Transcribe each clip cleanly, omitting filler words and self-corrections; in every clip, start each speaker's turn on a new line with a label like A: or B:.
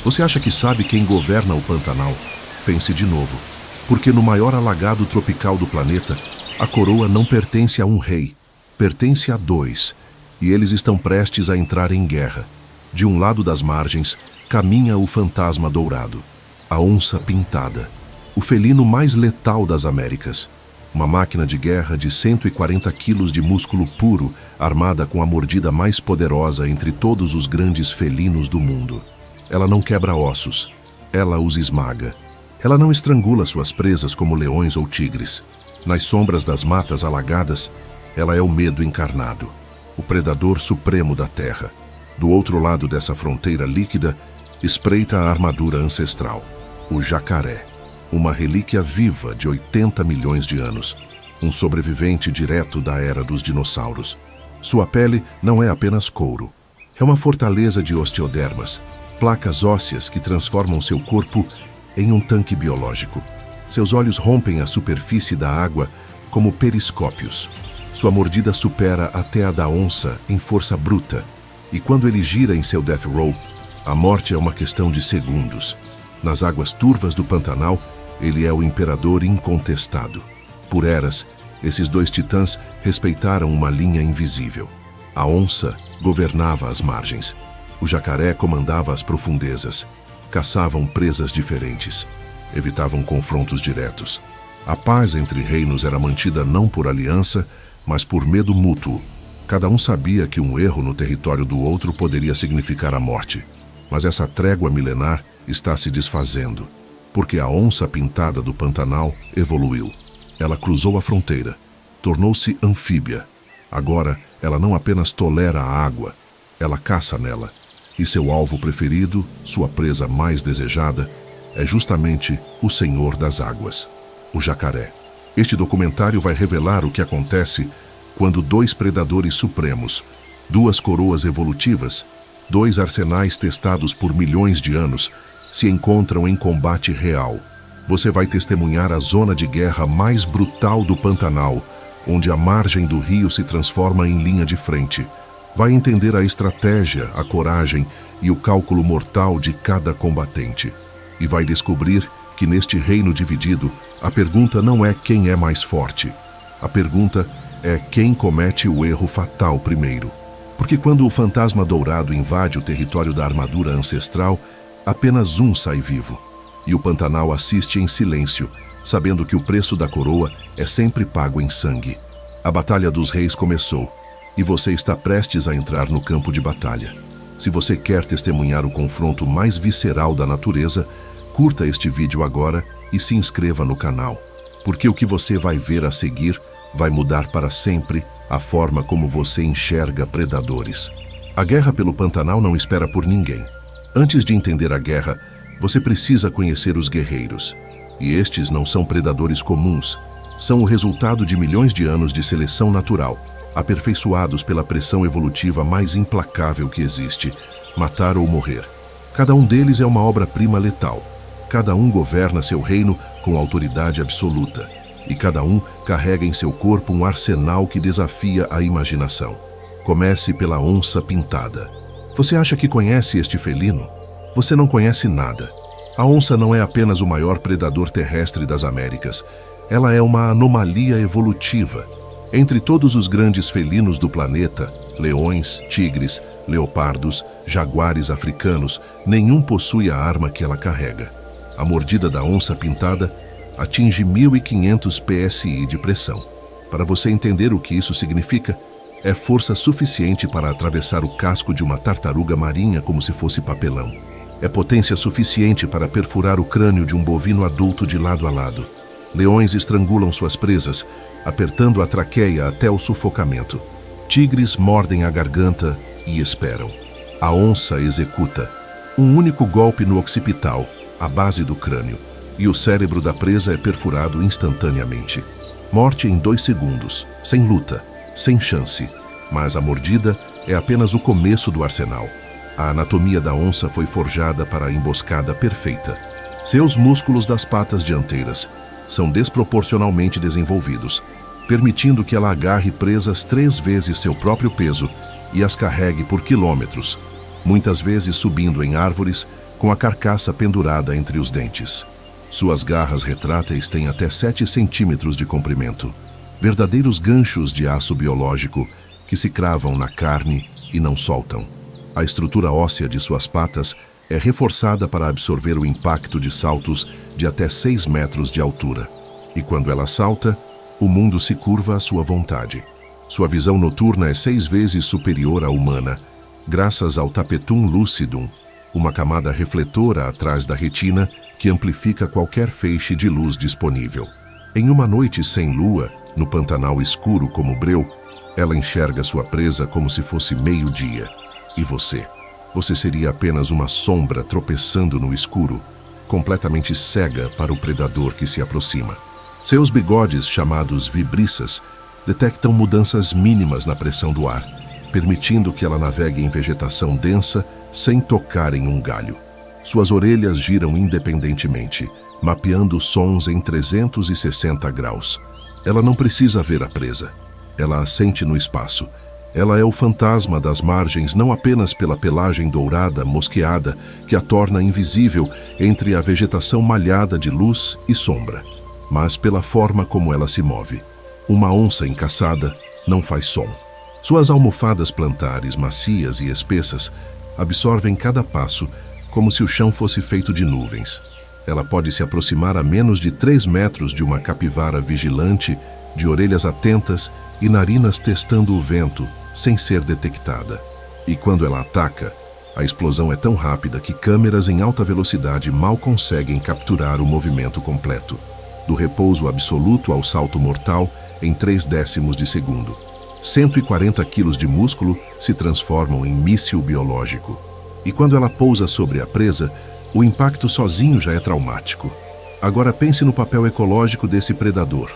A: Você acha que sabe quem governa o Pantanal? Pense de novo, porque no maior alagado tropical do planeta, a coroa não pertence a um rei, pertence a dois, e eles estão prestes a entrar em guerra. De um lado das margens, caminha o fantasma dourado, a onça pintada, o felino mais letal das Américas. Uma máquina de guerra de 140 quilos de músculo puro, armada com a mordida mais poderosa entre todos os grandes felinos do mundo. Ela não quebra ossos, ela os esmaga. Ela não estrangula suas presas como leões ou tigres. Nas sombras das matas alagadas, ela é o medo encarnado, o predador supremo da terra. Do outro lado dessa fronteira líquida, espreita a armadura ancestral, o jacaré. Uma relíquia viva de 80 milhões de anos, um sobrevivente direto da era dos dinossauros. Sua pele não é apenas couro, é uma fortaleza de osteodermas, placas ósseas que transformam seu corpo em um tanque biológico. Seus olhos rompem a superfície da água como periscópios. Sua mordida supera até a da onça em força bruta, e quando ele gira em seu death roll, a morte é uma questão de segundos. Nas águas turvas do Pantanal, ele é o imperador incontestado. Por eras, esses dois titãs respeitaram uma linha invisível. A onça governava as margens. O jacaré comandava as profundezas. Caçavam presas diferentes. Evitavam confrontos diretos. A paz entre reinos era mantida não por aliança, mas por medo mútuo. Cada um sabia que um erro no território do outro poderia significar a morte. Mas essa trégua milenar está se desfazendo, porque a onça pintada do Pantanal evoluiu. Ela cruzou a fronteira, tornou-se anfíbia. Agora, ela não apenas tolera a água, ela caça nela. E seu alvo preferido, sua presa mais desejada, é justamente o Senhor das Águas, o jacaré. Este documentário vai revelar o que acontece quando dois predadores supremos, duas coroas evolutivas, dois arsenais testados por milhões de anos, se encontram em combate real. Você vai testemunhar a zona de guerra mais brutal do Pantanal, onde a margem do rio se transforma em linha de frente. Vai entender a estratégia, a coragem e o cálculo mortal de cada combatente. E vai descobrir que neste reino dividido, a pergunta não é quem é mais forte. A pergunta é quem comete o erro fatal primeiro. Porque quando o fantasma dourado invade o território da armadura ancestral, apenas um sai vivo. E o Pantanal assiste em silêncio, sabendo que o preço da coroa é sempre pago em sangue. A Batalha dos Reis começou, e você está prestes a entrar no campo de batalha. Se você quer testemunhar o confronto mais visceral da natureza, curta este vídeo agora e se inscreva no canal, porque o que você vai ver a seguir vai mudar para sempre a forma como você enxerga predadores. A guerra pelo Pantanal não espera por ninguém. Antes de entender a guerra, você precisa conhecer os guerreiros. E estes não são predadores comuns. São o resultado de milhões de anos de seleção natural, aperfeiçoados pela pressão evolutiva mais implacável que existe: matar ou morrer. Cada um deles é uma obra-prima letal. Cada um governa seu reino com autoridade absoluta. E cada um carrega em seu corpo um arsenal que desafia a imaginação. Comece pela onça pintada. Você acha que conhece este felino? Você não conhece nada. A onça não é apenas o maior predador terrestre das Américas. Ela é uma anomalia evolutiva. Entre todos os grandes felinos do planeta, leões, tigres, leopardos, jaguares africanos, nenhum possui a arma que ela carrega. A mordida da onça pintada atinge 1.500 psi de pressão. Para você entender o que isso significa, é força suficiente para atravessar o casco de uma tartaruga marinha como se fosse papelão. É potência suficiente para perfurar o crânio de um bovino adulto de lado a lado. Leões estrangulam suas presas, apertando a traqueia até o sufocamento. Tigres mordem a garganta e esperam. A onça executa um único golpe no occipital, a base do crânio, e o cérebro da presa é perfurado instantaneamente. Morte em 2 segundos, sem luta, sem chance. Mas a mordida é apenas o começo do arsenal. A anatomia da onça foi forjada para a emboscada perfeita. Seus músculos das patas dianteiras são desproporcionalmente desenvolvidos, permitindo que ela agarre presas 3 vezes seu próprio peso e as carregue por quilômetros, muitas vezes subindo em árvores, com a carcaça pendurada entre os dentes. Suas garras retráteis têm até 7 centímetros de comprimento, verdadeiros ganchos de aço biológico que se cravam na carne e não soltam. A estrutura óssea de suas patas é reforçada para absorver o impacto de saltos de até 6 metros de altura. E quando ela salta, o mundo se curva à sua vontade. Sua visão noturna é 6 vezes superior à humana, graças ao tapetum lucidum, uma camada refletora atrás da retina que amplifica qualquer feixe de luz disponível. Em uma noite sem lua, no Pantanal escuro como breu, ela enxerga sua presa como se fosse meio-dia. E você? Você seria apenas uma sombra tropeçando no escuro, completamente cega para o predador que se aproxima. Seus bigodes, chamados vibriças, detectam mudanças mínimas na pressão do ar, permitindo que ela navegue em vegetação densa sem tocar em um galho. Suas orelhas giram independentemente, mapeando sons em 360 graus. Ela não precisa ver a presa. Ela a sente no espaço. Ela é o fantasma das margens não apenas pela pelagem dourada, mosqueada, que a torna invisível entre a vegetação malhada de luz e sombra, mas pela forma como ela se move. Uma onça encaçada não faz som. Suas almofadas plantares macias e espessas absorvem cada passo como se o chão fosse feito de nuvens. Ela pode se aproximar a menos de 3 metros de uma capivara vigilante, de orelhas atentas e narinas testando o vento, sem ser detectada. E quando ela ataca, a explosão é tão rápida que câmeras em alta velocidade mal conseguem capturar o movimento completo. Do repouso absoluto ao salto mortal em 0,3 de segundo. 140 quilos de músculo se transformam em míssil biológico. E quando ela pousa sobre a presa, o impacto sozinho já é traumático. Agora pense no papel ecológico desse predador.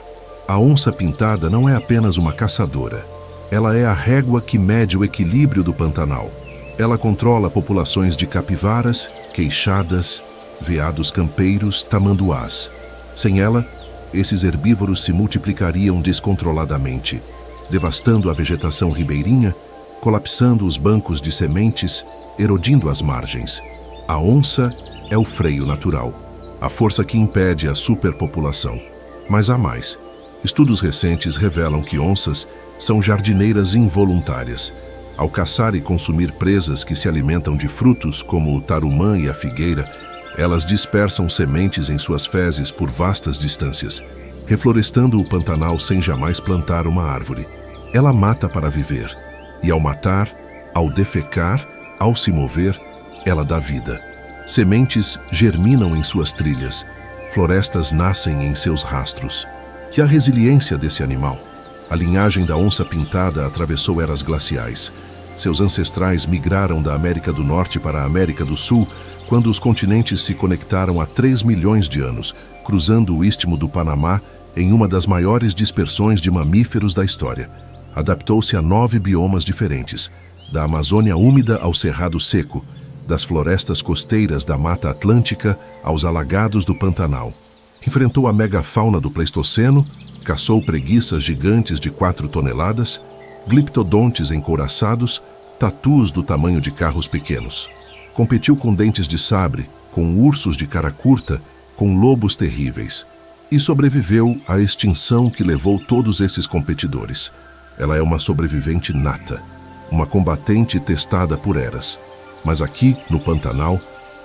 A: A onça pintada não é apenas uma caçadora. Ela é a régua que mede o equilíbrio do Pantanal. Ela controla populações de capivaras, queixadas, veados campeiros, tamanduás. Sem ela, esses herbívoros se multiplicariam descontroladamente, devastando a vegetação ribeirinha, colapsando os bancos de sementes, erodindo as margens. A onça é o freio natural, a força que impede a superpopulação. Mas há mais. Estudos recentes revelam que onças são jardineiras involuntárias. Ao caçar e consumir presas que se alimentam de frutos, como o tarumã e a figueira, elas dispersam sementes em suas fezes por vastas distâncias, reflorestando o Pantanal sem jamais plantar uma árvore. Ela mata para viver. E ao matar, ao defecar, ao se mover, ela dá vida. Sementes germinam em suas trilhas, florestas nascem em seus rastros. E a resiliência desse animal? A linhagem da onça pintada atravessou eras glaciais. Seus ancestrais migraram da América do Norte para a América do Sul quando os continentes se conectaram há 3 milhões de anos, cruzando o Istmo do Panamá em uma das maiores dispersões de mamíferos da história. Adaptou-se a 9 biomas diferentes, da Amazônia úmida ao Cerrado seco, das florestas costeiras da Mata Atlântica aos alagados do Pantanal. Enfrentou a megafauna do Pleistoceno, caçou preguiças gigantes de 4 toneladas, gliptodontes encouraçados, tatus do tamanho de carros pequenos. Competiu com dentes de sabre, com ursos de cara curta, com lobos terríveis. E sobreviveu à extinção que levou todos esses competidores. Ela é uma sobrevivente nata, uma combatente testada por eras. Mas aqui, no Pantanal,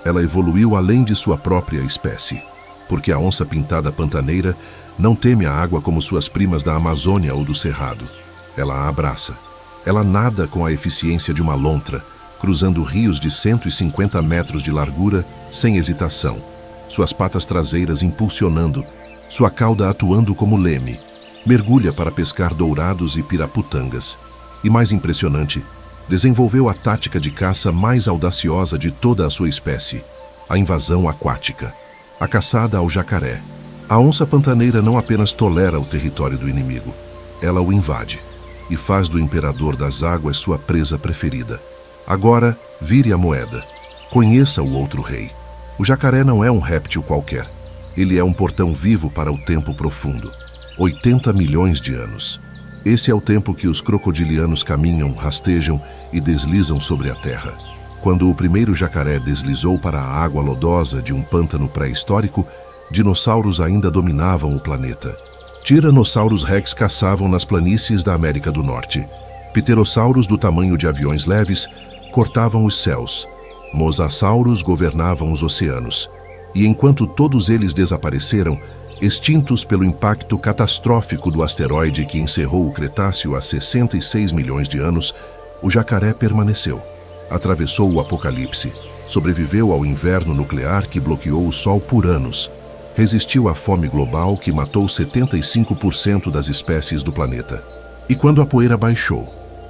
A: ela evoluiu além de sua própria espécie. Porque a onça pintada pantaneira não teme a água como suas primas da Amazônia ou do Cerrado. Ela a abraça. Ela nada com a eficiência de uma lontra, cruzando rios de 150 metros de largura sem hesitação, suas patas traseiras impulsionando, sua cauda atuando como leme. Mergulha para pescar dourados e piraputangas. E mais impressionante, desenvolveu a tática de caça mais audaciosa de toda a sua espécie, a invasão aquática, a caçada ao jacaré. A onça pantaneira não apenas tolera o território do inimigo, ela o invade e faz do imperador das águas sua presa preferida. Agora, vire a moeda. Conheça o outro rei. O jacaré não é um réptil qualquer. Ele é um portão vivo para o tempo profundo. 80 milhões de anos. Esse é o tempo que os crocodilianos caminham, rastejam e deslizam sobre a terra. Quando o primeiro jacaré deslizou para a água lodosa de um pântano pré-histórico, dinossauros ainda dominavam o planeta. Tiranossauros rex caçavam nas planícies da América do Norte. Pterossauros do tamanho de aviões leves cortavam os céus. Mosassauros governavam os oceanos. E enquanto todos eles desapareceram, extintos pelo impacto catastrófico do asteroide que encerrou o Cretáceo há 66 milhões de anos, o jacaré permaneceu. Atravessou o apocalipse, sobreviveu ao inverno nuclear que bloqueou o Sol por anos, resistiu à fome global que matou 75% das espécies do planeta. E quando a poeira baixou,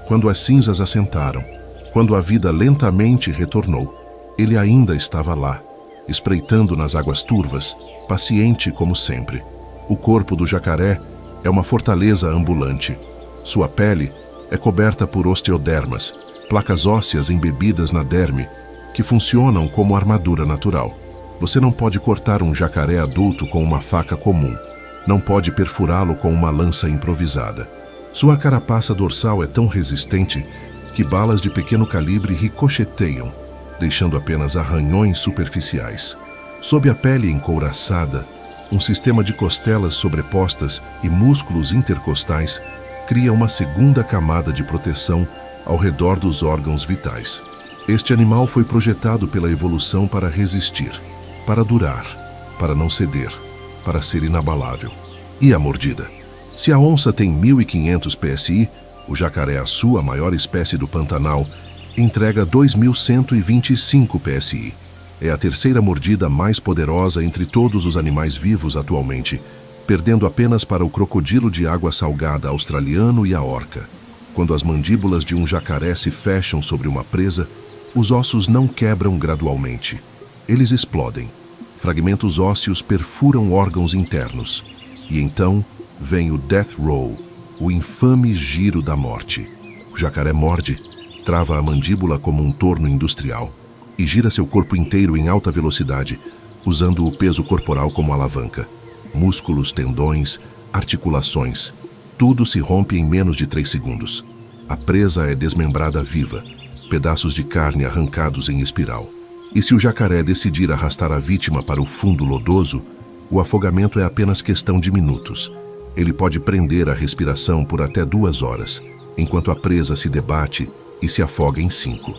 A: quando as cinzas assentaram, quando a vida lentamente retornou, ele ainda estava lá, espreitando nas águas turvas, paciente como sempre. O corpo do jacaré é uma fortaleza ambulante. Sua pele é coberta por osteodermas, placas ósseas embebidas na derme, que funcionam como armadura natural. Você não pode cortar um jacaré adulto com uma faca comum. Não pode perfurá-lo com uma lança improvisada. Sua carapaça dorsal é tão resistente que balas de pequeno calibre ricocheteiam, deixando apenas arranhões superficiais. Sob a pele encouraçada, um sistema de costelas sobrepostas e músculos intercostais cria uma segunda camada de proteção ao redor dos órgãos vitais. Este animal foi projetado pela evolução para resistir, para durar, para não ceder, para ser inabalável. E a mordida? Se a onça tem 1.500 PSI, o jacaré, a sua maior espécie do Pantanal, entrega 2.125 PSI. É a terceira mordida mais poderosa entre todos os animais vivos atualmente, perdendo apenas para o crocodilo de água salgada australiano e a orca. Quando as mandíbulas de um jacaré se fecham sobre uma presa, os ossos não quebram gradualmente. Eles explodem. Fragmentos ósseos perfuram órgãos internos. E então vem o death roll, o infame giro da morte. O jacaré morde, trava a mandíbula como um torno industrial e gira seu corpo inteiro em alta velocidade, usando o peso corporal como alavanca. Músculos, tendões, articulações, tudo se rompe em menos de 3 segundos. A presa é desmembrada viva, pedaços de carne arrancados em espiral. E se o jacaré decidir arrastar a vítima para o fundo lodoso, o afogamento é apenas questão de minutos. Ele pode prender a respiração por até 2 horas, enquanto a presa se debate e se afoga em 5.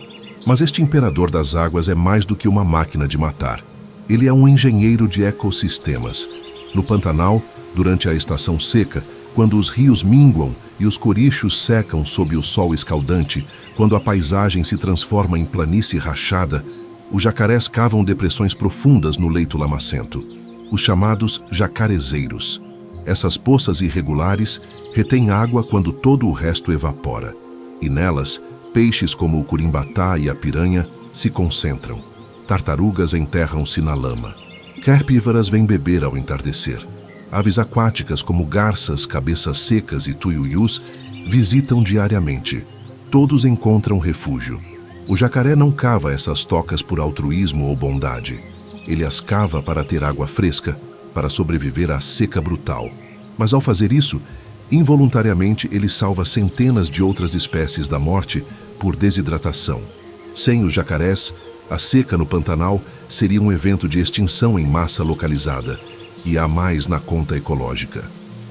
A: Mas este imperador das águas é mais do que uma máquina de matar. Ele é um engenheiro de ecossistemas. No Pantanal, durante a estação seca, quando os rios minguam e os corichos secam sob o sol escaldante, quando a paisagem se transforma em planície rachada, os jacarés cavam depressões profundas no leito lamacento, os chamados jacarezeiros. Essas poças irregulares retêm água quando todo o resto evapora, e nelas, peixes como o curimbatá e a piranha se concentram. Tartarugas enterram-se na lama. Carpívoras vêm beber ao entardecer. Aves aquáticas como garças, cabeças secas e tuiuius visitam diariamente. Todos encontram refúgio. O jacaré não cava essas tocas por altruísmo ou bondade. Ele as cava para ter água fresca, para sobreviver à seca brutal. Mas ao fazer isso, involuntariamente ele salva centenas de outras espécies da morte por desidratação. Sem os jacarés, a seca no Pantanal seria um evento de extinção em massa localizada, e há mais na conta ecológica.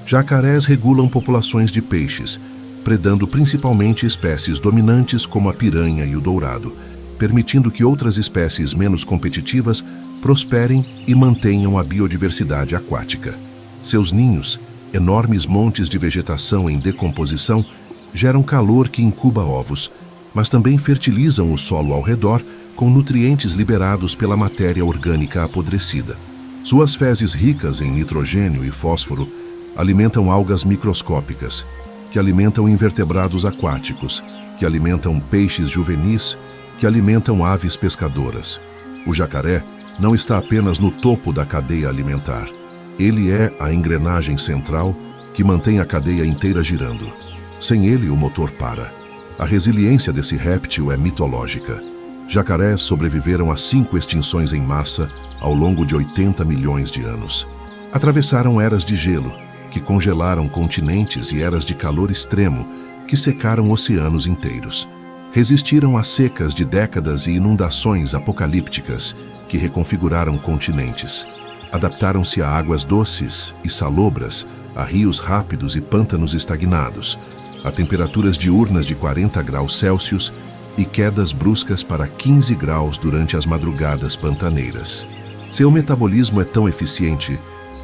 A: Jacarés regulam populações de peixes, predando principalmente espécies dominantes como a piranha e o dourado, permitindo que outras espécies menos competitivas prosperem e mantenham a biodiversidade aquática. Seus ninhos, enormes montes de vegetação em decomposição, geram calor que incuba ovos, mas também fertilizam o solo ao redor com nutrientes liberados pela matéria orgânica apodrecida. Suas fezes ricas em nitrogênio e fósforo alimentam algas microscópicas, que alimentam invertebrados aquáticos, que alimentam peixes juvenis, que alimentam aves pescadoras. O jacaré não está apenas no topo da cadeia alimentar. Ele é a engrenagem central que mantém a cadeia inteira girando. Sem ele, o motor para. A resiliência desse réptil é mitológica. Jacarés sobreviveram a 5 extinções em massa ao longo de 80 milhões de anos. Atravessaram eras de gelo, que congelaram continentes, e eras de calor extremo, que secaram oceanos inteiros. Resistiram às secas de décadas e inundações apocalípticas que reconfiguraram continentes. Adaptaram-se a águas doces e salobras, a rios rápidos e pântanos estagnados, a temperaturas diurnas de 40 graus Celsius e quedas bruscas para 15 graus durante as madrugadas pantaneiras. Seu metabolismo é tão eficiente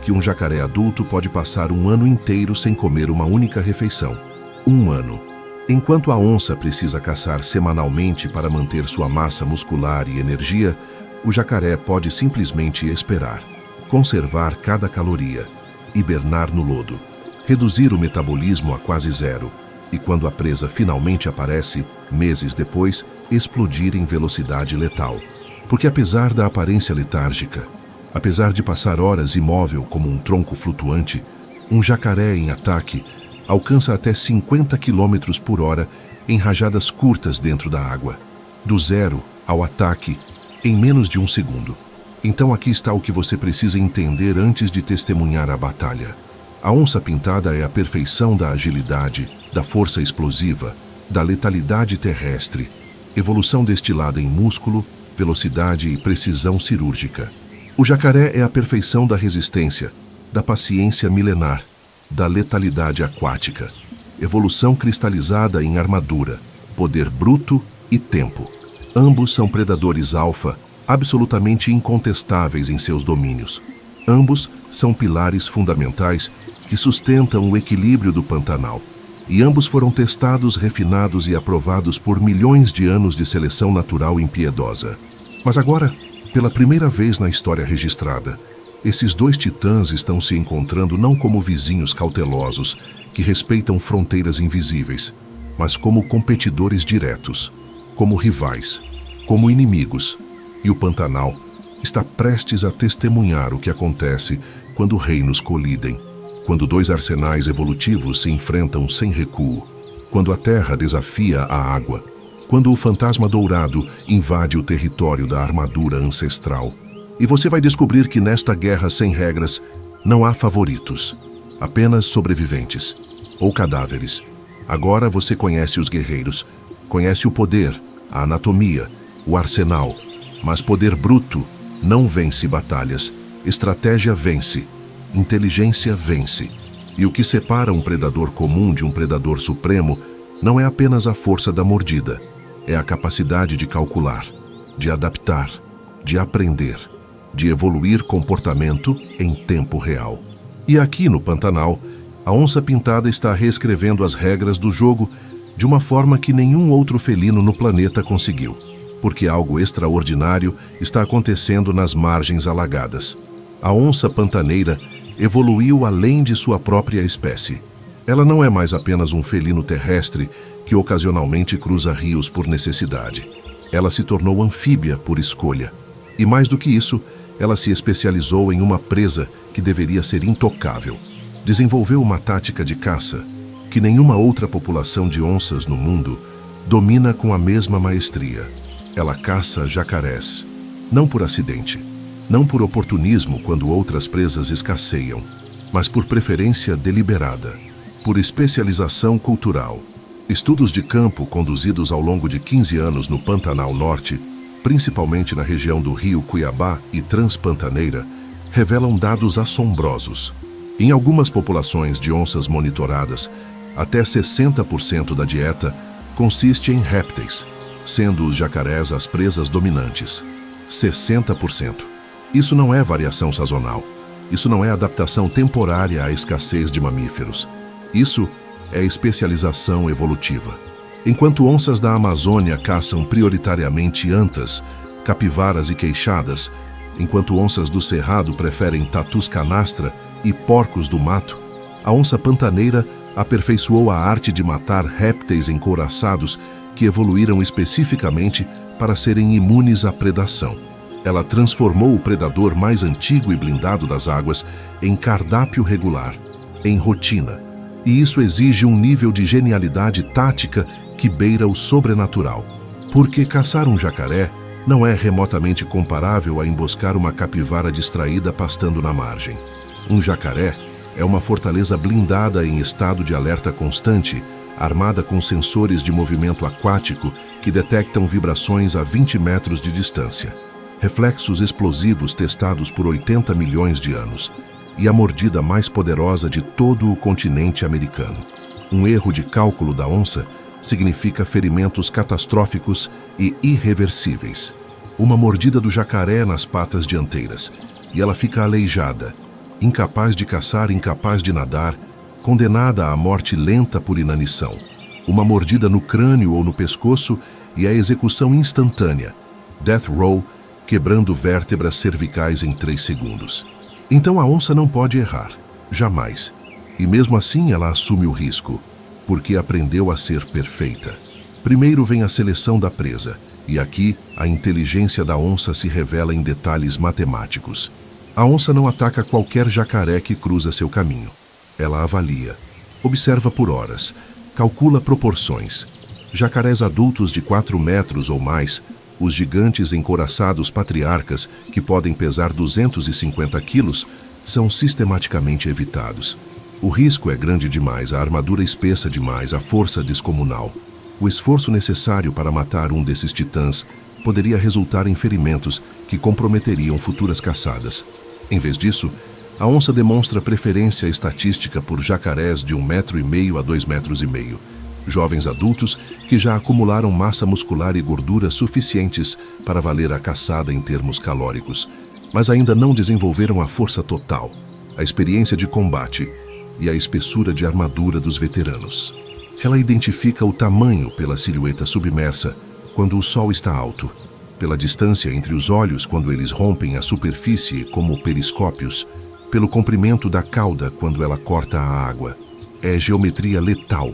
A: que um jacaré adulto pode passar um ano inteiro sem comer uma única refeição. Um ano. Enquanto a onça precisa caçar semanalmente para manter sua massa muscular e energia, o jacaré pode simplesmente esperar, conservar cada caloria, hibernar no lodo, reduzir o metabolismo a quase zero e, quando a presa finalmente aparece, meses depois, explodir em velocidade letal. Porque apesar da aparência letárgica, apesar de passar horas imóvel como um tronco flutuante, um jacaré em ataque alcança até 50 km por hora em rajadas curtas dentro da água, do zero ao ataque em menos de um segundo. Então aqui está o que você precisa entender antes de testemunhar a batalha. A onça-pintada é a perfeição da agilidade, da força explosiva, da letalidade terrestre, evolução destilada em músculo, velocidade e precisão cirúrgica. O jacaré é a perfeição da resistência, da paciência milenar, da letalidade aquática, evolução cristalizada em armadura, poder bruto e tempo. Ambos são predadores alfa, absolutamente incontestáveis em seus domínios. Ambos são pilares fundamentais que sustentam o equilíbrio do Pantanal. E ambos foram testados, refinados e aprovados por milhões de anos de seleção natural impiedosa. Mas agora, pela primeira vez na história registrada, esses dois titãs estão se encontrando não como vizinhos cautelosos que respeitam fronteiras invisíveis, mas como competidores diretos, como rivais, como inimigos. E o Pantanal está prestes a testemunhar o que acontece quando reinos colidem, quando dois arsenais evolutivos se enfrentam sem recuo, quando a terra desafia a água, quando o fantasma dourado invade o território da armadura ancestral. E você vai descobrir que nesta guerra sem regras não há favoritos, apenas sobreviventes ou cadáveres. Agora você conhece os guerreiros, conhece o poder, a anatomia, o arsenal, mas poder bruto não vence batalhas, estratégia vence, inteligência vence. E o que separa um predador comum de um predador supremo não é apenas a força da mordida, é a capacidade de calcular, de adaptar, de aprender, de evoluir comportamento em tempo real. E aqui no Pantanal, a onça-pintada está reescrevendo as regras do jogo de uma forma que nenhum outro felino no planeta conseguiu, porque algo extraordinário está acontecendo nas margens alagadas. A onça pantaneira evoluiu além de sua própria espécie. Ela não é mais apenas um felino terrestre que ocasionalmente cruza rios por necessidade. Ela se tornou anfíbia por escolha. E mais do que isso, ela se especializou em uma presa que deveria ser intocável. Desenvolveu uma tática de caça que nenhuma outra população de onças no mundo domina com a mesma maestria. Ela caça jacarés, não por acidente, não por oportunismo quando outras presas escasseiam, mas por preferência deliberada, por especialização cultural. Estudos de campo conduzidos ao longo de 15 anos no Pantanal Norte, principalmente na região do Rio Cuiabá e Transpantaneira, revelam dados assombrosos. Em algumas populações de onças monitoradas, até 60% da dieta consiste em répteis, sendo os jacarés as presas dominantes. 60%. Isso não é variação sazonal. Isso não é adaptação temporária à escassez de mamíferos. Isso é especialização evolutiva. Enquanto onças da Amazônia caçam prioritariamente antas, capivaras e queixadas, enquanto onças do Cerrado preferem tatus canastra e porcos do mato, a onça pantaneira aperfeiçoou a arte de matar répteis encouraçados que evoluíram especificamente para serem imunes à predação. Ela transformou o predador mais antigo e blindado das águas em cardápio regular, em rotina. E isso exige um nível de genialidade tática que beira o sobrenatural. Porque caçar um jacaré não é remotamente comparável a emboscar uma capivara distraída pastando na margem. Um jacaré é uma fortaleza blindada em estado de alerta constante, armada com sensores de movimento aquático que detectam vibrações a 20 metros de distância, reflexos explosivos testados por 80 milhões de anos e a mordida mais poderosa de todo o continente americano. Um erro de cálculo da onça significa ferimentos catastróficos e irreversíveis. Uma mordida do jacaré nas patas dianteiras e ela fica aleijada, incapaz de caçar, incapaz de nadar, condenada à morte lenta por inanição. Uma mordida no crânio ou no pescoço e a execução instantânea, death row, quebrando vértebras cervicais em 3 segundos. Então a onça não pode errar, jamais. E mesmo assim ela assume o risco, porque aprendeu a ser perfeita. Primeiro vem a seleção da presa, e aqui a inteligência da onça se revela em detalhes matemáticos. A onça não ataca qualquer jacaré que cruza seu caminho. Ela avalia, observa por horas, calcula proporções. Jacarés adultos de 4 metros ou mais, os gigantes encouraçados patriarcas, que podem pesar 250 quilos, são sistematicamente evitados. O risco é grande demais, a armadura espessa demais, a força descomunal. O esforço necessário para matar um desses titãs poderia resultar em ferimentos que comprometeriam futuras caçadas. Em vez disso, a onça demonstra preferência estatística por jacarés de 1,5 metro a 2,5 metros, jovens adultos que já acumularam massa muscular e gordura suficientes para valer a caçada em termos calóricos, mas ainda não desenvolveram a força total, a experiência de combate e a espessura de armadura dos veteranos. Ela identifica o tamanho pela silhueta submersa quando o sol está alto, pela distância entre os olhos quando eles rompem a superfície como periscópios, pelo comprimento da cauda quando ela corta a água. É geometria letal,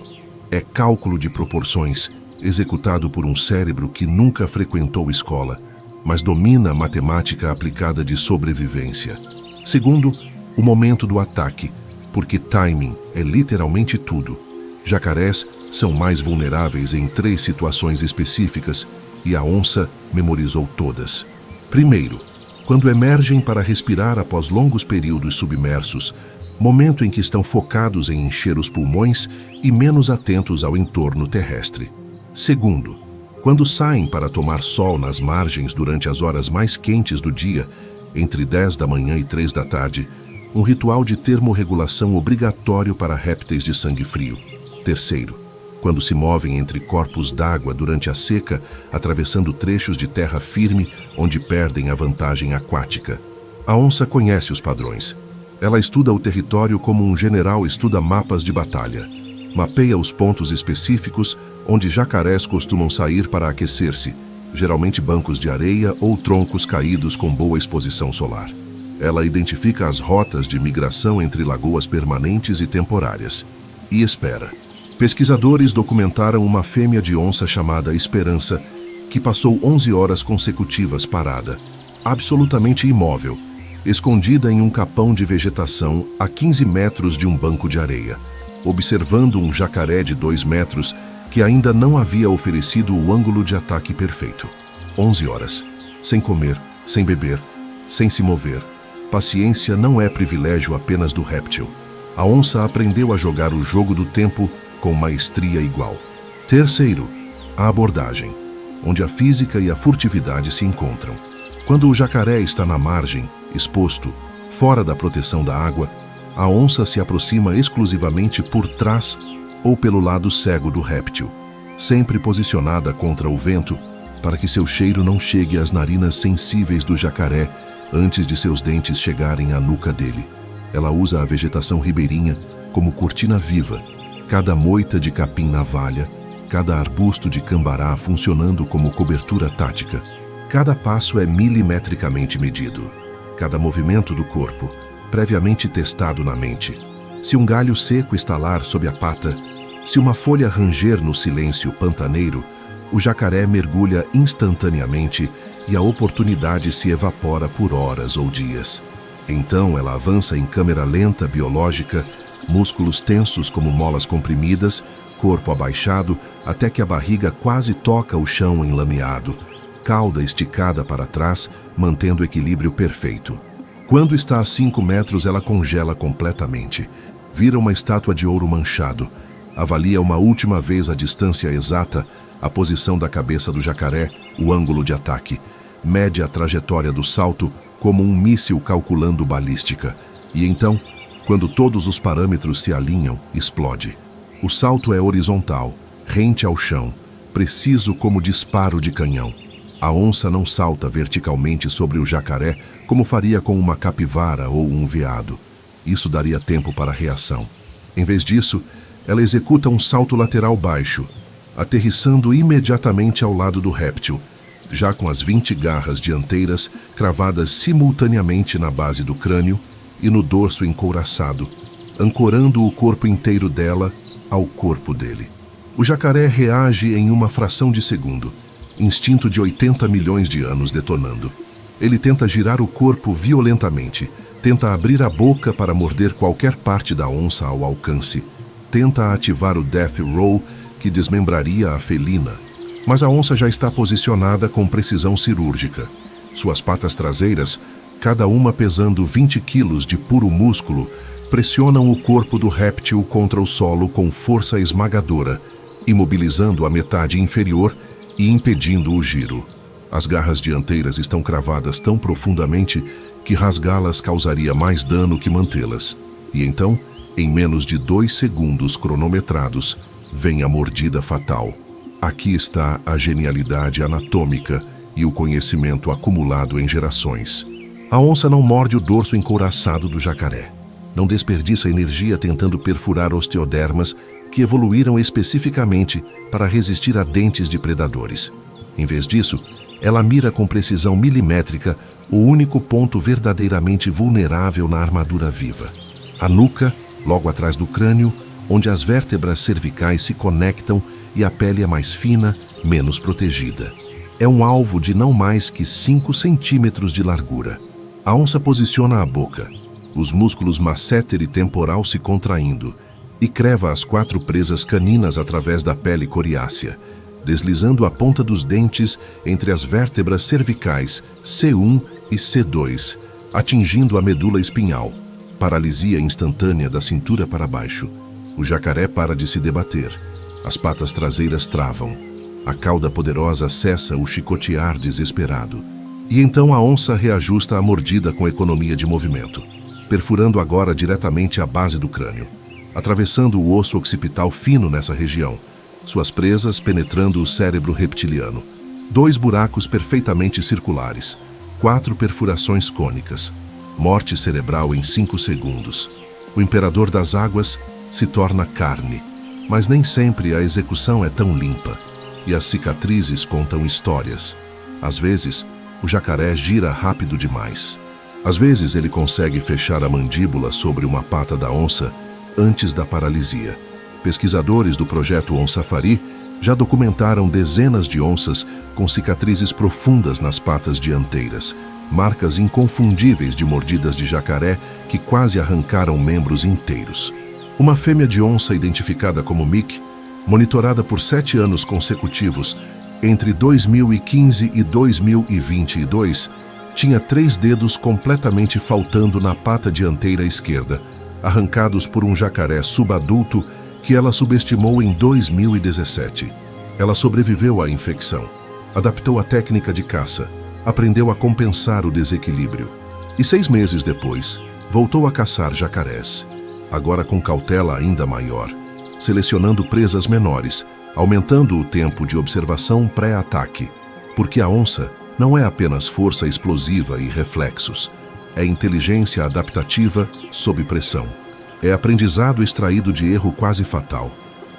A: é cálculo de proporções executado por um cérebro que nunca frequentou escola, mas domina a matemática aplicada de sobrevivência. Segundo, o momento do ataque, porque timing é literalmente tudo. Jacarés são mais vulneráveis em 3 situações específicas e a onça memorizou todas. Primeiro, quando emergem para respirar após longos períodos submersos, momento em que estão focados em encher os pulmões e menos atentos ao entorno terrestre. Segundo, quando saem para tomar sol nas margens durante as horas mais quentes do dia, entre 10 da manhã e 3 da tarde, um ritual de termorregulação obrigatório para répteis de sangue frio. Terceiro, quando se movem entre corpos d'água durante a seca, atravessando trechos de terra firme onde perdem a vantagem aquática. A onça conhece os padrões. Ela estuda o território como um general estuda mapas de batalha. Mapeia os pontos específicos onde jacarés costumam sair para aquecer-se, geralmente bancos de areia ou troncos caídos com boa exposição solar. Ela identifica as rotas de migração entre lagoas permanentes e temporárias. E espera. Pesquisadores documentaram uma fêmea de onça chamada Esperança, que passou 11 horas consecutivas parada, absolutamente imóvel, escondida em um capão de vegetação a 15 metros de um banco de areia, observando um jacaré de 2 metros que ainda não havia oferecido o ângulo de ataque perfeito. 11 horas, sem comer, sem beber, sem se mover. Paciência não é privilégio apenas do réptil. A onça aprendeu a jogar o jogo do tempo com maestria igual. Terceiro, a abordagem, onde a física e a furtividade se encontram. Quando o jacaré está na margem, exposto, fora da proteção da água, a onça se aproxima exclusivamente por trás ou pelo lado cego do réptil, sempre posicionada contra o vento para que seu cheiro não chegue às narinas sensíveis do jacaré antes de seus dentes chegarem à nuca dele. Ela usa a vegetação ribeirinha como cortina viva, cada moita de capim-navalha, cada arbusto de cambará funcionando como cobertura tática. Cada passo é milimetricamente medido, cada movimento do corpo, previamente testado na mente. Se um galho seco estalar sob a pata, se uma folha ranger no silêncio pantaneiro, o jacaré mergulha instantaneamente e a oportunidade se evapora por horas ou dias. Então ela avança em câmera lenta biológica, músculos tensos como molas comprimidas, corpo abaixado até que a barriga quase toca o chão enlameado, cauda esticada para trás, mantendo o equilíbrio perfeito. Quando está a 5 metros, ela congela completamente. Vira uma estátua de ouro manchado. Avalia uma última vez a distância exata a posição da cabeça do jacaré, o ângulo de ataque. Mede a trajetória do salto como um míssil calculando balística. E então, quando todos os parâmetros se alinham, explode. O salto é horizontal, rente ao chão, preciso como disparo de canhão. A onça não salta verticalmente sobre o jacaré como faria com uma capivara ou um veado. Isso daria tempo para reação. Em vez disso, ela executa um salto lateral baixo, aterrissando imediatamente ao lado do réptil, já com as 20 garras dianteiras cravadas simultaneamente na base do crânio e no dorso encouraçado, ancorando o corpo inteiro dela ao corpo dele. O jacaré reage em uma fração de segundo, instinto de 80 milhões de anos detonando. Ele tenta girar o corpo violentamente, tenta abrir a boca para morder qualquer parte da onça ao alcance, tenta ativar o Death Roll que desmembraria a felina. Mas a onça já está posicionada com precisão cirúrgica. Suas patas traseiras, cada uma pesando 20 quilos de puro músculo, pressionam o corpo do réptil contra o solo com força esmagadora, imobilizando a metade inferior e impedindo o giro. As garras dianteiras estão cravadas tão profundamente que rasgá-las causaria mais dano que mantê-las. E então, em menos de 2 segundos cronometrados, vem a mordida fatal. Aqui está a genialidade anatômica e o conhecimento acumulado em gerações. A onça não morde o dorso encouraçado do jacaré. Não desperdiça energia tentando perfurar osteodermas que evoluíram especificamente para resistir a dentes de predadores. Em vez disso, ela mira com precisão milimétrica o único ponto verdadeiramente vulnerável na armadura viva. A nuca, logo atrás do crânio, onde as vértebras cervicais se conectam e a pele é mais fina, menos protegida. É um alvo de não mais que 5 centímetros de largura. A onça posiciona a boca, os músculos masseter e temporal se contraindo, e creva as 4 presas caninas através da pele coriácea, deslizando a ponta dos dentes entre as vértebras cervicais C1 e C2, atingindo a medula espinhal. Paralisia instantânea da cintura para baixo. O jacaré para de se debater. As patas traseiras travam. A cauda poderosa cessa o chicotear desesperado. E então a onça reajusta a mordida com economia de movimento, perfurando agora diretamente a base do crânio, atravessando o osso occipital fino nessa região, suas presas penetrando o cérebro reptiliano. 2 buracos perfeitamente circulares, 4 perfurações cônicas. Morte cerebral em 5 segundos. O imperador das águas se torna carne, mas nem sempre a execução é tão limpa, e as cicatrizes contam histórias. Às vezes, o jacaré gira rápido demais. Às vezes ele consegue fechar a mandíbula sobre uma pata da onça antes da paralisia. Pesquisadores do projeto OnSafari já documentaram dezenas de onças com cicatrizes profundas nas patas dianteiras, marcas inconfundíveis de mordidas de jacaré que quase arrancaram membros inteiros. Uma fêmea de onça identificada como Mick, monitorada por 7 anos consecutivos, entre 2015 e 2022, tinha 3 dedos completamente faltando na pata dianteira esquerda, arrancados por um jacaré subadulto que ela subestimou em 2017. Ela sobreviveu à infecção, adaptou a técnica de caça, aprendeu a compensar o desequilíbrio e 6 meses depois, voltou a caçar jacarés, agora com cautela ainda maior, selecionando presas menores, aumentando o tempo de observação pré-ataque, porque a onça não é apenas força explosiva e reflexos, é inteligência adaptativa sob pressão, é aprendizado extraído de erro quase fatal,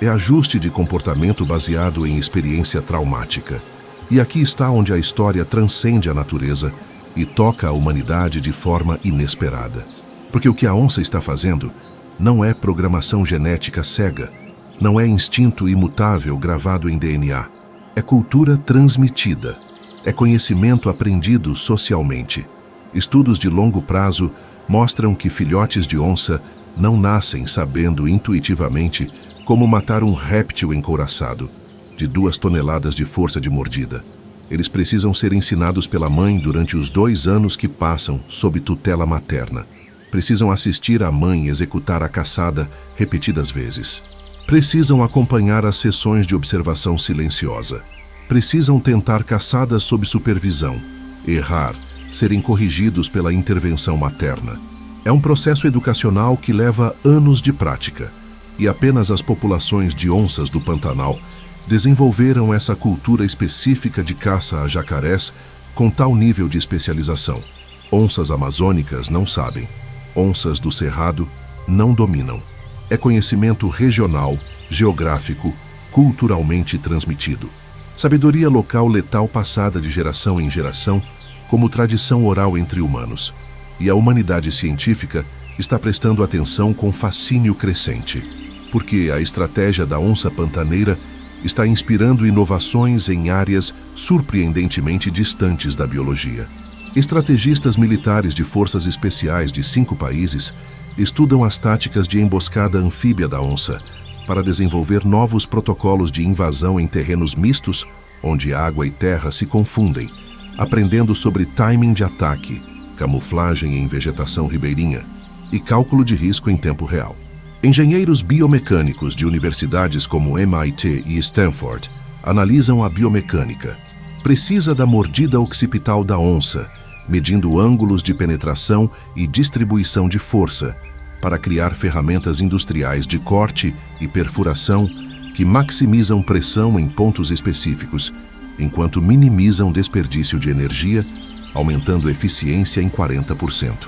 A: é ajuste de comportamento baseado em experiência traumática. E aqui está onde a história transcende a natureza e toca a humanidade de forma inesperada. Porque o que a onça está fazendo não é programação genética cega, não é instinto imutável gravado em DNA, é cultura transmitida, é conhecimento aprendido socialmente. Estudos de longo prazo mostram que filhotes de onça não nascem sabendo intuitivamente como matar um réptil encouraçado, de 2 toneladas de força de mordida. Eles precisam ser ensinados pela mãe durante os 2 anos que passam sob tutela materna. Precisam assistir a mãe executar a caçada repetidas vezes. Precisam acompanhar as sessões de observação silenciosa. Precisam tentar caçadas sob supervisão, errar, serem corrigidos pela intervenção materna. É um processo educacional que leva anos de prática, e apenas as populações de onças do Pantanal desenvolveram essa cultura específica de caça a jacarés com tal nível de especialização. Onças amazônicas não sabem. Onças do Cerrado não dominam. É conhecimento regional, geográfico, culturalmente transmitido. Sabedoria local letal passada de geração em geração, como tradição oral entre humanos. E a humanidade científica está prestando atenção com fascínio crescente, porque a estratégia da onça pantaneira está inspirando inovações em áreas surpreendentemente distantes da biologia. Estrategistas militares de forças especiais de 5 países estudam as táticas de emboscada anfíbia da onça para desenvolver novos protocolos de invasão em terrenos mistos, onde água e terra se confundem, aprendendo sobre timing de ataque, camuflagem em vegetação ribeirinha e cálculo de risco em tempo real. Engenheiros biomecânicos de universidades como MIT e Stanford analisam a biomecânica precisa da mordida occipital da onça, medindo ângulos de penetração e distribuição de força, para criar ferramentas industriais de corte e perfuração que maximizam pressão em pontos específicos, enquanto minimizam desperdício de energia, aumentando eficiência em 40%.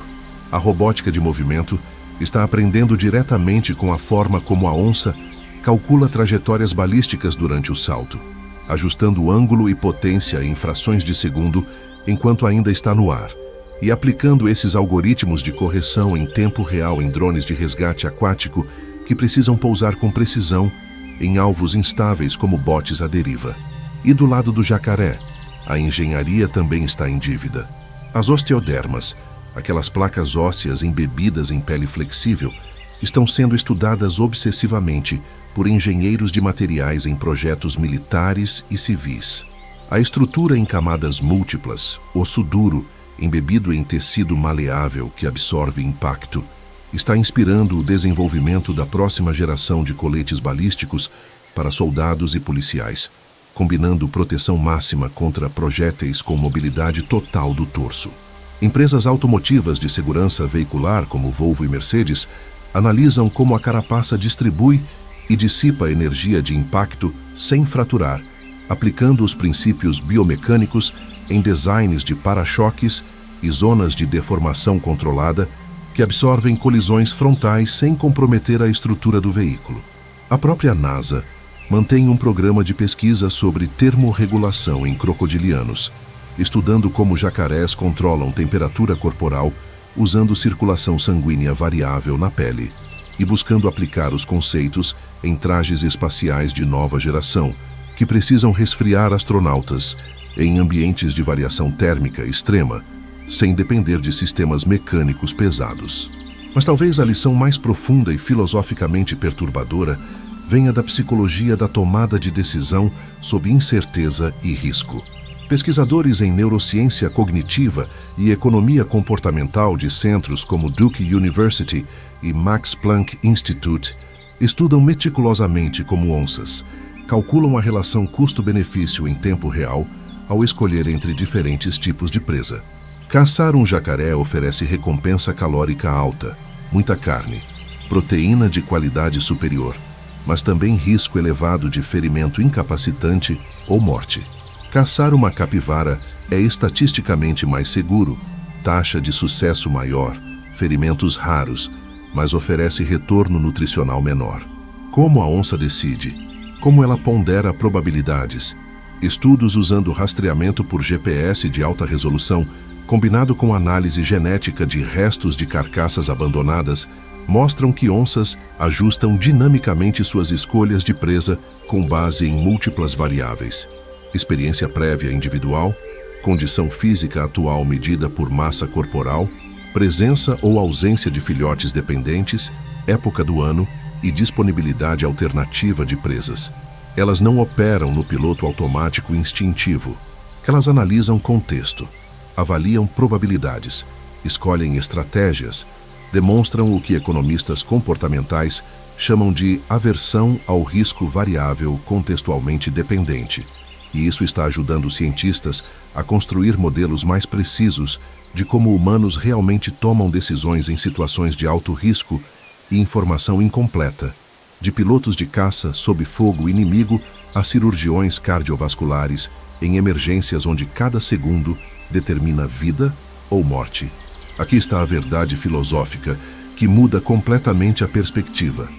A: A robótica de movimento está aprendendo diretamente com a forma como a onça calcula trajetórias balísticas durante o salto, ajustando ângulo e potência em frações de segundo enquanto ainda está no ar, e aplicando esses algoritmos de correção em tempo real em drones de resgate aquático que precisam pousar com precisão em alvos instáveis como botes à deriva. E do lado do jacaré, a engenharia também está em dívida. As osteodermas, aquelas placas ósseas embebidas em pele flexível, estão sendo estudadas obsessivamente por engenheiros de materiais em projetos militares e civis. A estrutura em camadas múltiplas, osso duro, embebido em tecido maleável que absorve impacto, está inspirando o desenvolvimento da próxima geração de coletes balísticos para soldados e policiais, combinando proteção máxima contra projéteis com mobilidade total do torso. Empresas automotivas de segurança veicular, como Volvo e Mercedes, analisam como a carapaça distribui e dissipa energia de impacto sem fraturar, aplicando os princípios biomecânicos em designs de para-choques e zonas de deformação controlada que absorvem colisões frontais sem comprometer a estrutura do veículo. A própria NASA mantém um programa de pesquisa sobre termorregulação em crocodilianos, estudando como jacarés controlam temperatura corporal usando circulação sanguínea variável na pele e buscando aplicar os conceitos em trajes espaciais de nova geração que precisam resfriar astronautas em ambientes de variação térmica extrema, sem depender de sistemas mecânicos pesados. Mas talvez a lição mais profunda e filosoficamente perturbadora venha da psicologia da tomada de decisão sob incerteza e risco. Pesquisadores em neurociência cognitiva e economia comportamental de centros como Duke University e Max Planck Institute estudam meticulosamente como onças calculam a relação custo-benefício em tempo real ao escolher entre diferentes tipos de presa. Caçar um jacaré oferece recompensa calórica alta, muita carne, proteína de qualidade superior, mas também risco elevado de ferimento incapacitante ou morte. Caçar uma capivara é estatisticamente mais seguro, taxa de sucesso maior, ferimentos raros, mas oferece retorno nutricional menor. Como a onça decide? Como ela pondera probabilidades? Estudos usando rastreamento por GPS de alta resolução, combinado com análise genética de restos de carcaças abandonadas, mostram que onças ajustam dinamicamente suas escolhas de presa com base em múltiplas variáveis. Experiência prévia individual, condição física atual medida por massa corporal, presença ou ausência de filhotes dependentes, época do ano e disponibilidade alternativa de presas. Elas não operam no piloto automático instintivo. Elas analisam contexto, avaliam probabilidades, escolhem estratégias, demonstram o que economistas comportamentais chamam de aversão ao risco variável contextualmente dependente. E isso está ajudando os cientistas a construir modelos mais precisos de como humanos realmente tomam decisões em situações de alto risco e informação incompleta, de pilotos de caça sob fogo inimigo a cirurgiões cardiovasculares em emergências onde cada segundo determina vida ou morte. Aqui está a verdade filosófica que muda completamente a perspectiva.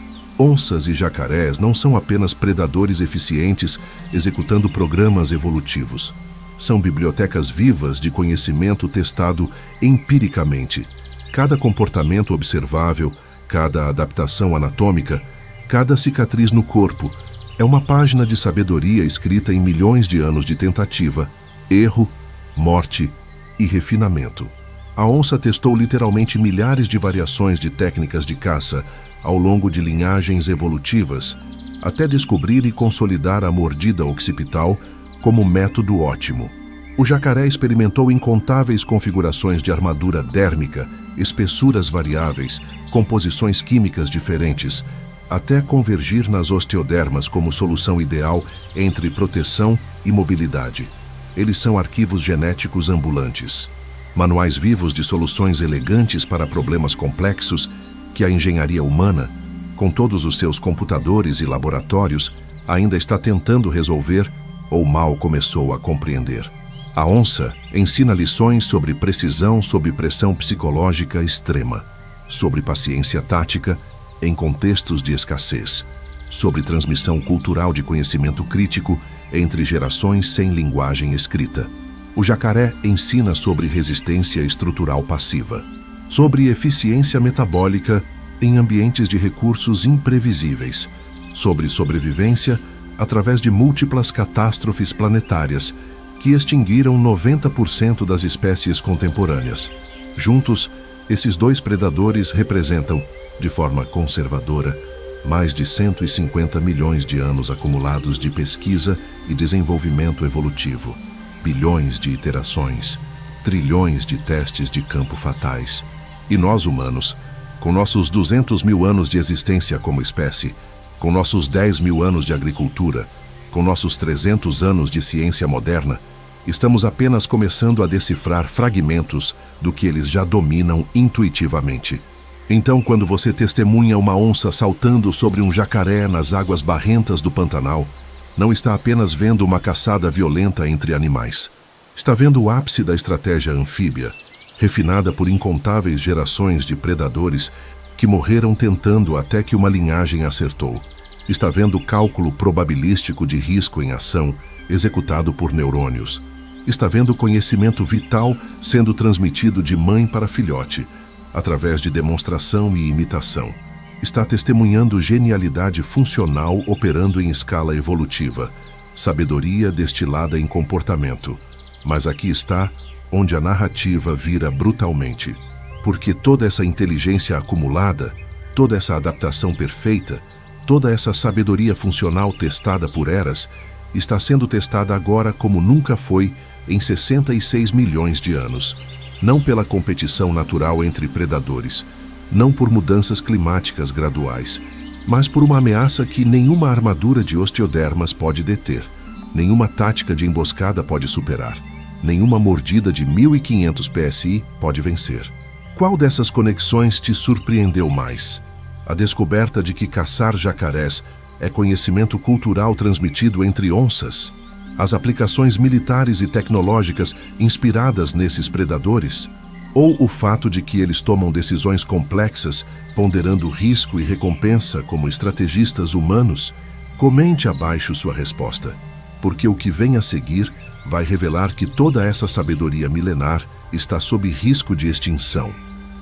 A: Onças e jacarés não são apenas predadores eficientes executando programas evolutivos. São bibliotecas vivas de conhecimento testado empiricamente. Cada comportamento observável, cada adaptação anatômica, cada cicatriz no corpo é uma página de sabedoria escrita em milhões de anos de tentativa, erro, morte e refinamento. A onça testou literalmente milhares de variações de técnicas de caça ao longo de linhagens evolutivas, até descobrir e consolidar a mordida occipital como método ótimo. O jacaré experimentou incontáveis configurações de armadura dérmica, espessuras variáveis, composições químicas diferentes, até convergir nas osteodermas como solução ideal entre proteção e mobilidade. Eles são arquivos genéticos ambulantes, manuais vivos de soluções elegantes para problemas complexos que a engenharia humana, com todos os seus computadores e laboratórios, ainda está tentando resolver ou mal começou a compreender. A onça ensina lições sobre precisão sob pressão psicológica extrema, sobre paciência tática em contextos de escassez, sobre transmissão cultural de conhecimento crítico entre gerações sem linguagem escrita. O jacaré ensina sobre resistência estrutural passiva, sobre eficiência metabólica em ambientes de recursos imprevisíveis, sobre sobrevivência através de múltiplas catástrofes planetárias que extinguiram 90% das espécies contemporâneas. Juntos, esses dois predadores representam, de forma conservadora, mais de 150 milhões de anos acumulados de pesquisa e desenvolvimento evolutivo, bilhões de iterações, trilhões de testes de campo fatais. E nós, humanos, com nossos 200 mil anos de existência como espécie, com nossos 10 mil anos de agricultura, com nossos 300 anos de ciência moderna, estamos apenas começando a decifrar fragmentos do que eles já dominam intuitivamente. Então, quando você testemunha uma onça saltando sobre um jacaré nas águas barrentas do Pantanal, não está apenas vendo uma caçada violenta entre animais. Está vendo o ápice da estratégia anfíbia, refinada por incontáveis gerações de predadores que morreram tentando até que uma linhagem acertou. Está vendo o cálculo probabilístico de risco em ação executado por neurônios. Está vendo o conhecimento vital sendo transmitido de mãe para filhote, através de demonstração e imitação. Está testemunhando genialidade funcional operando em escala evolutiva, sabedoria destilada em comportamento. Mas aqui está onde a narrativa vira brutalmente, porque toda essa inteligência acumulada, toda essa adaptação perfeita, toda essa sabedoria funcional testada por eras, está sendo testada agora como nunca foi em 66 milhões de anos. Não pela competição natural entre predadores, não por mudanças climáticas graduais, mas por uma ameaça que nenhuma armadura de osteodermas pode deter, nenhuma tática de emboscada pode superar, nenhuma mordida de 1500 PSI pode vencer. Qual dessas conexões te surpreendeu mais? A descoberta de que caçar jacarés é conhecimento cultural transmitido entre onças? As aplicações militares e tecnológicas inspiradas nesses predadores? Ou o fato de que eles tomam decisões complexas, ponderando risco e recompensa como estrategistas humanos? Comente abaixo sua resposta, porque o que vem a seguir vai revelar que toda essa sabedoria milenar está sob risco de extinção,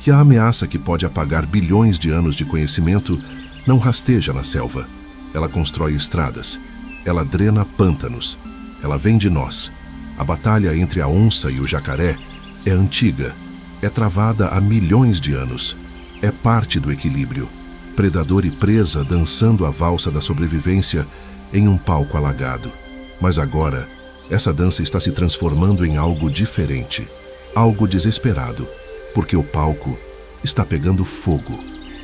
A: que a ameaça que pode apagar bilhões de anos de conhecimento não rasteja na selva. Ela constrói estradas, ela drena pântanos, ela vem de nós. A batalha entre a onça e o jacaré é antiga, é travada há milhões de anos, é parte do equilíbrio, predador e presa dançando a valsa da sobrevivência em um palco alagado. Mas agora, essa dança está se transformando em algo diferente, algo desesperado, porque o palco está pegando fogo.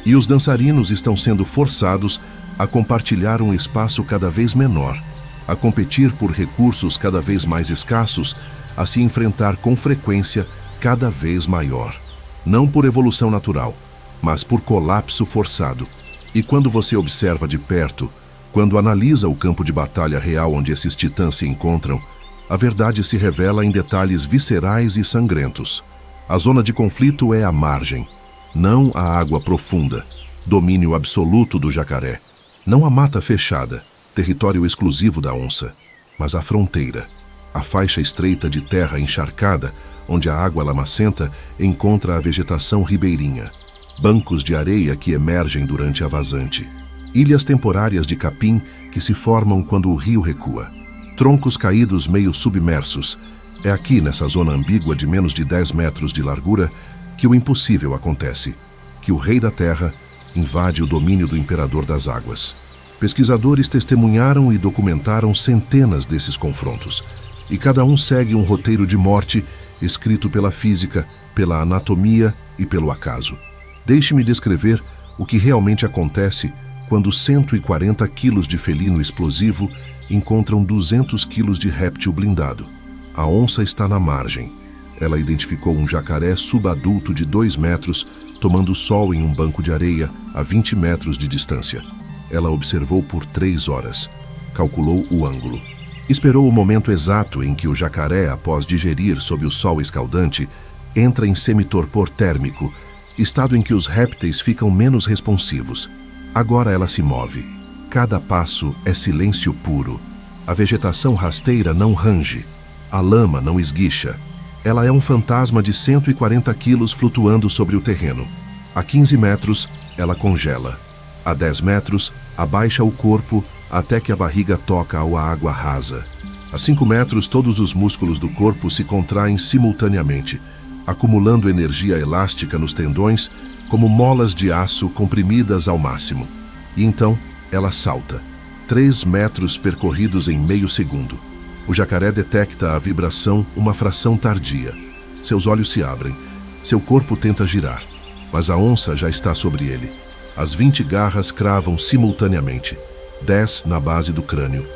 A: E os dançarinos estão sendo forçados a compartilhar um espaço cada vez menor, a competir por recursos cada vez mais escassos, a se enfrentar com frequência cada vez maior. Não por evolução natural, mas por colapso forçado. E quando você observa de perto, quando analisa o campo de batalha real onde esses titãs se encontram, a verdade se revela em detalhes viscerais e sangrentos. A zona de conflito é a margem, não a água profunda, domínio absoluto do jacaré. Não a mata fechada, território exclusivo da onça, mas a fronteira, a faixa estreita de terra encharcada, onde a água lamacenta encontra a vegetação ribeirinha, bancos de areia que emergem durante a vazante, ilhas temporárias de capim que se formam quando o rio recua, troncos caídos meio submersos. É aqui, nessa zona ambígua de menos de 10 metros de largura, que o impossível acontece, que o rei da terra invade o domínio do imperador das águas. Pesquisadores testemunharam e documentaram centenas desses confrontos, e cada um segue um roteiro de morte escrito pela física, pela anatomia e pelo acaso. Deixe-me descrever o que realmente acontece quando 140 quilos de felino explosivo encontram 200 quilos de réptil blindado. A onça está na margem. Ela identificou um jacaré subadulto de 2 metros tomando sol em um banco de areia a 20 metros de distância. Ela observou por 3 horas. Calculou o ângulo. Esperou o momento exato em que o jacaré, após digerir sob o sol escaldante, entra em semitorpor térmico, estado em que os répteis ficam menos responsivos. Agora ela se move. Cada passo é silêncio puro. A vegetação rasteira não range. A lama não esguicha. Ela é um fantasma de 140 quilos flutuando sobre o terreno. A 15 metros, ela congela. A 10 metros, abaixa o corpo até que a barriga toca a água rasa. A 5 metros, todos os músculos do corpo se contraem simultaneamente, acumulando energia elástica nos tendões como molas de aço comprimidas ao máximo. E então, ela salta. 3 metros percorridos em meio segundo. O jacaré detecta a vibração uma fração tardia. Seus olhos se abrem. Seu corpo tenta girar, mas a onça já está sobre ele. As 20 garras cravam simultaneamente. 10 na base do crânio,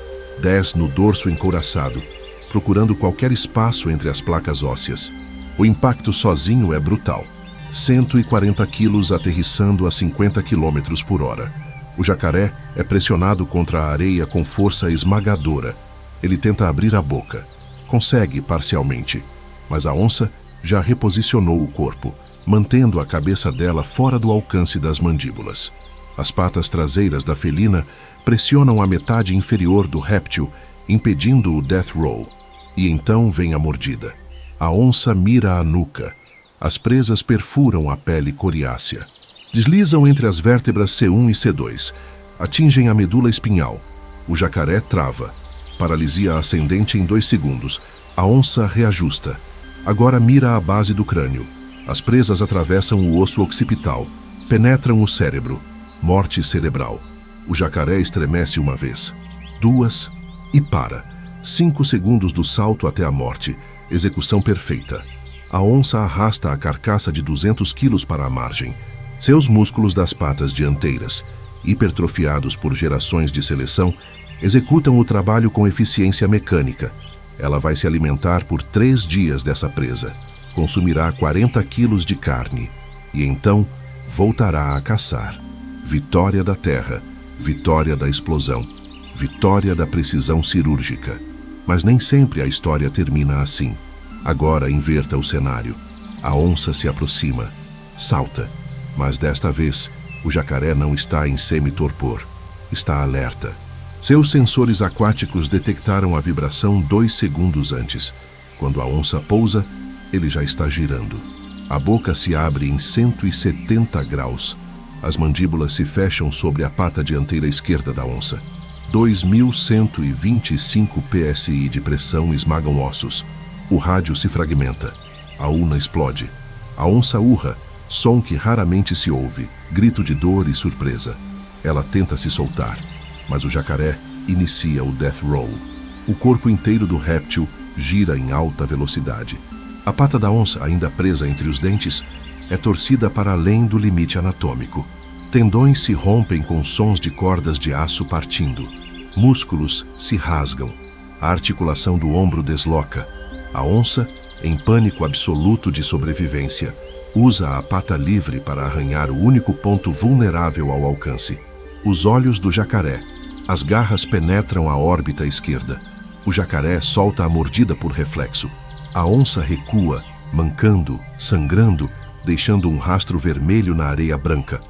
A: 10 no dorso encouraçado, procurando qualquer espaço entre as placas ósseas. O impacto sozinho é brutal. 140 quilos aterrissando a 50 km por hora. O jacaré é pressionado contra a areia com força esmagadora. Ele tenta abrir a boca. Consegue parcialmente, mas a onça já reposicionou o corpo, mantendo a cabeça dela fora do alcance das mandíbulas. As patas traseiras da felina pressionam a metade inferior do réptil, impedindo o death roll. E então vem a mordida. A onça mira a nuca. As presas perfuram a pele coriácea. Deslizam entre as vértebras C1 e C2. Atingem a medula espinhal. O jacaré trava. Paralisia ascendente em 2 segundos. A onça reajusta. Agora mira a base do crânio. As presas atravessam o osso occipital. Penetram o cérebro. Morte cerebral. O jacaré estremece uma vez, 2 e para. 5 segundos do salto até a morte. Execução perfeita. A onça arrasta a carcaça de 200 quilos para a margem. Seus músculos das patas dianteiras, hipertrofiados por gerações de seleção, executam o trabalho com eficiência mecânica. Ela vai se alimentar por 3 dias dessa presa. Consumirá 40 quilos de carne. E então voltará a caçar. Vitória da terra. Vitória da explosão, vitória da precisão cirúrgica. Mas nem sempre a história termina assim. Agora inverta o cenário. A onça se aproxima, salta, mas desta vez o jacaré não está em semi-torpor, está alerta. Seus sensores aquáticos detectaram a vibração 2 segundos antes. Quando a onça pousa, ele já está girando. A boca se abre em 170 graus. As mandíbulas se fecham sobre a pata dianteira esquerda da onça. 2.125 psi de pressão esmagam ossos. O rádio se fragmenta. A urna explode. A onça urra, som que raramente se ouve, grito de dor e surpresa. Ela tenta se soltar, mas o jacaré inicia o death roll. O corpo inteiro do réptil gira em alta velocidade. A pata da onça, ainda presa entre os dentes, é torcida para além do limite anatômico. Tendões se rompem com sons de cordas de aço partindo. Músculos se rasgam. A articulação do ombro desloca. A onça, em pânico absoluto de sobrevivência, usa a pata livre para arranhar o único ponto vulnerável ao alcance. Os olhos do jacaré. As garras penetram a órbita esquerda. O jacaré solta a mordida por reflexo. A onça recua, mancando, sangrando, deixando um rastro vermelho na areia branca.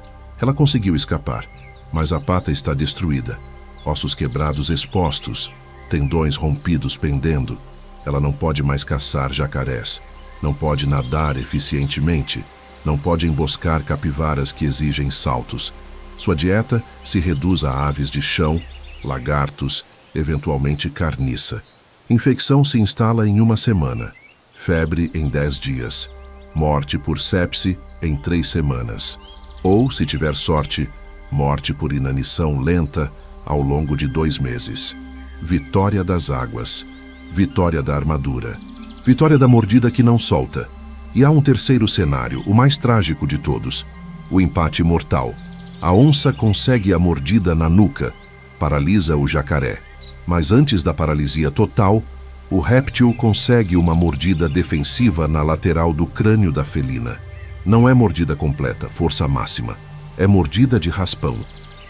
A: Ela conseguiu escapar, mas a pata está destruída. Ossos quebrados expostos, tendões rompidos pendendo. Ela não pode mais caçar jacarés. Não pode nadar eficientemente. Não pode emboscar capivaras que exigem saltos. Sua dieta se reduz a aves de chão, lagartos, eventualmente carniça. Infecção se instala em 1 semana. Febre em 10 dias. Morte por sepse em 3 semanas. Ou, se tiver sorte, morte por inanição lenta ao longo de 2 meses. Vitória das águas. Vitória da armadura. Vitória da mordida que não solta. E há um terceiro cenário, o mais trágico de todos. O empate mortal. A onça consegue a mordida na nuca, paralisa o jacaré. Mas antes da paralisia total, o réptil consegue uma mordida defensiva na lateral do crânio da felina. Não é mordida completa, força máxima. É mordida de raspão,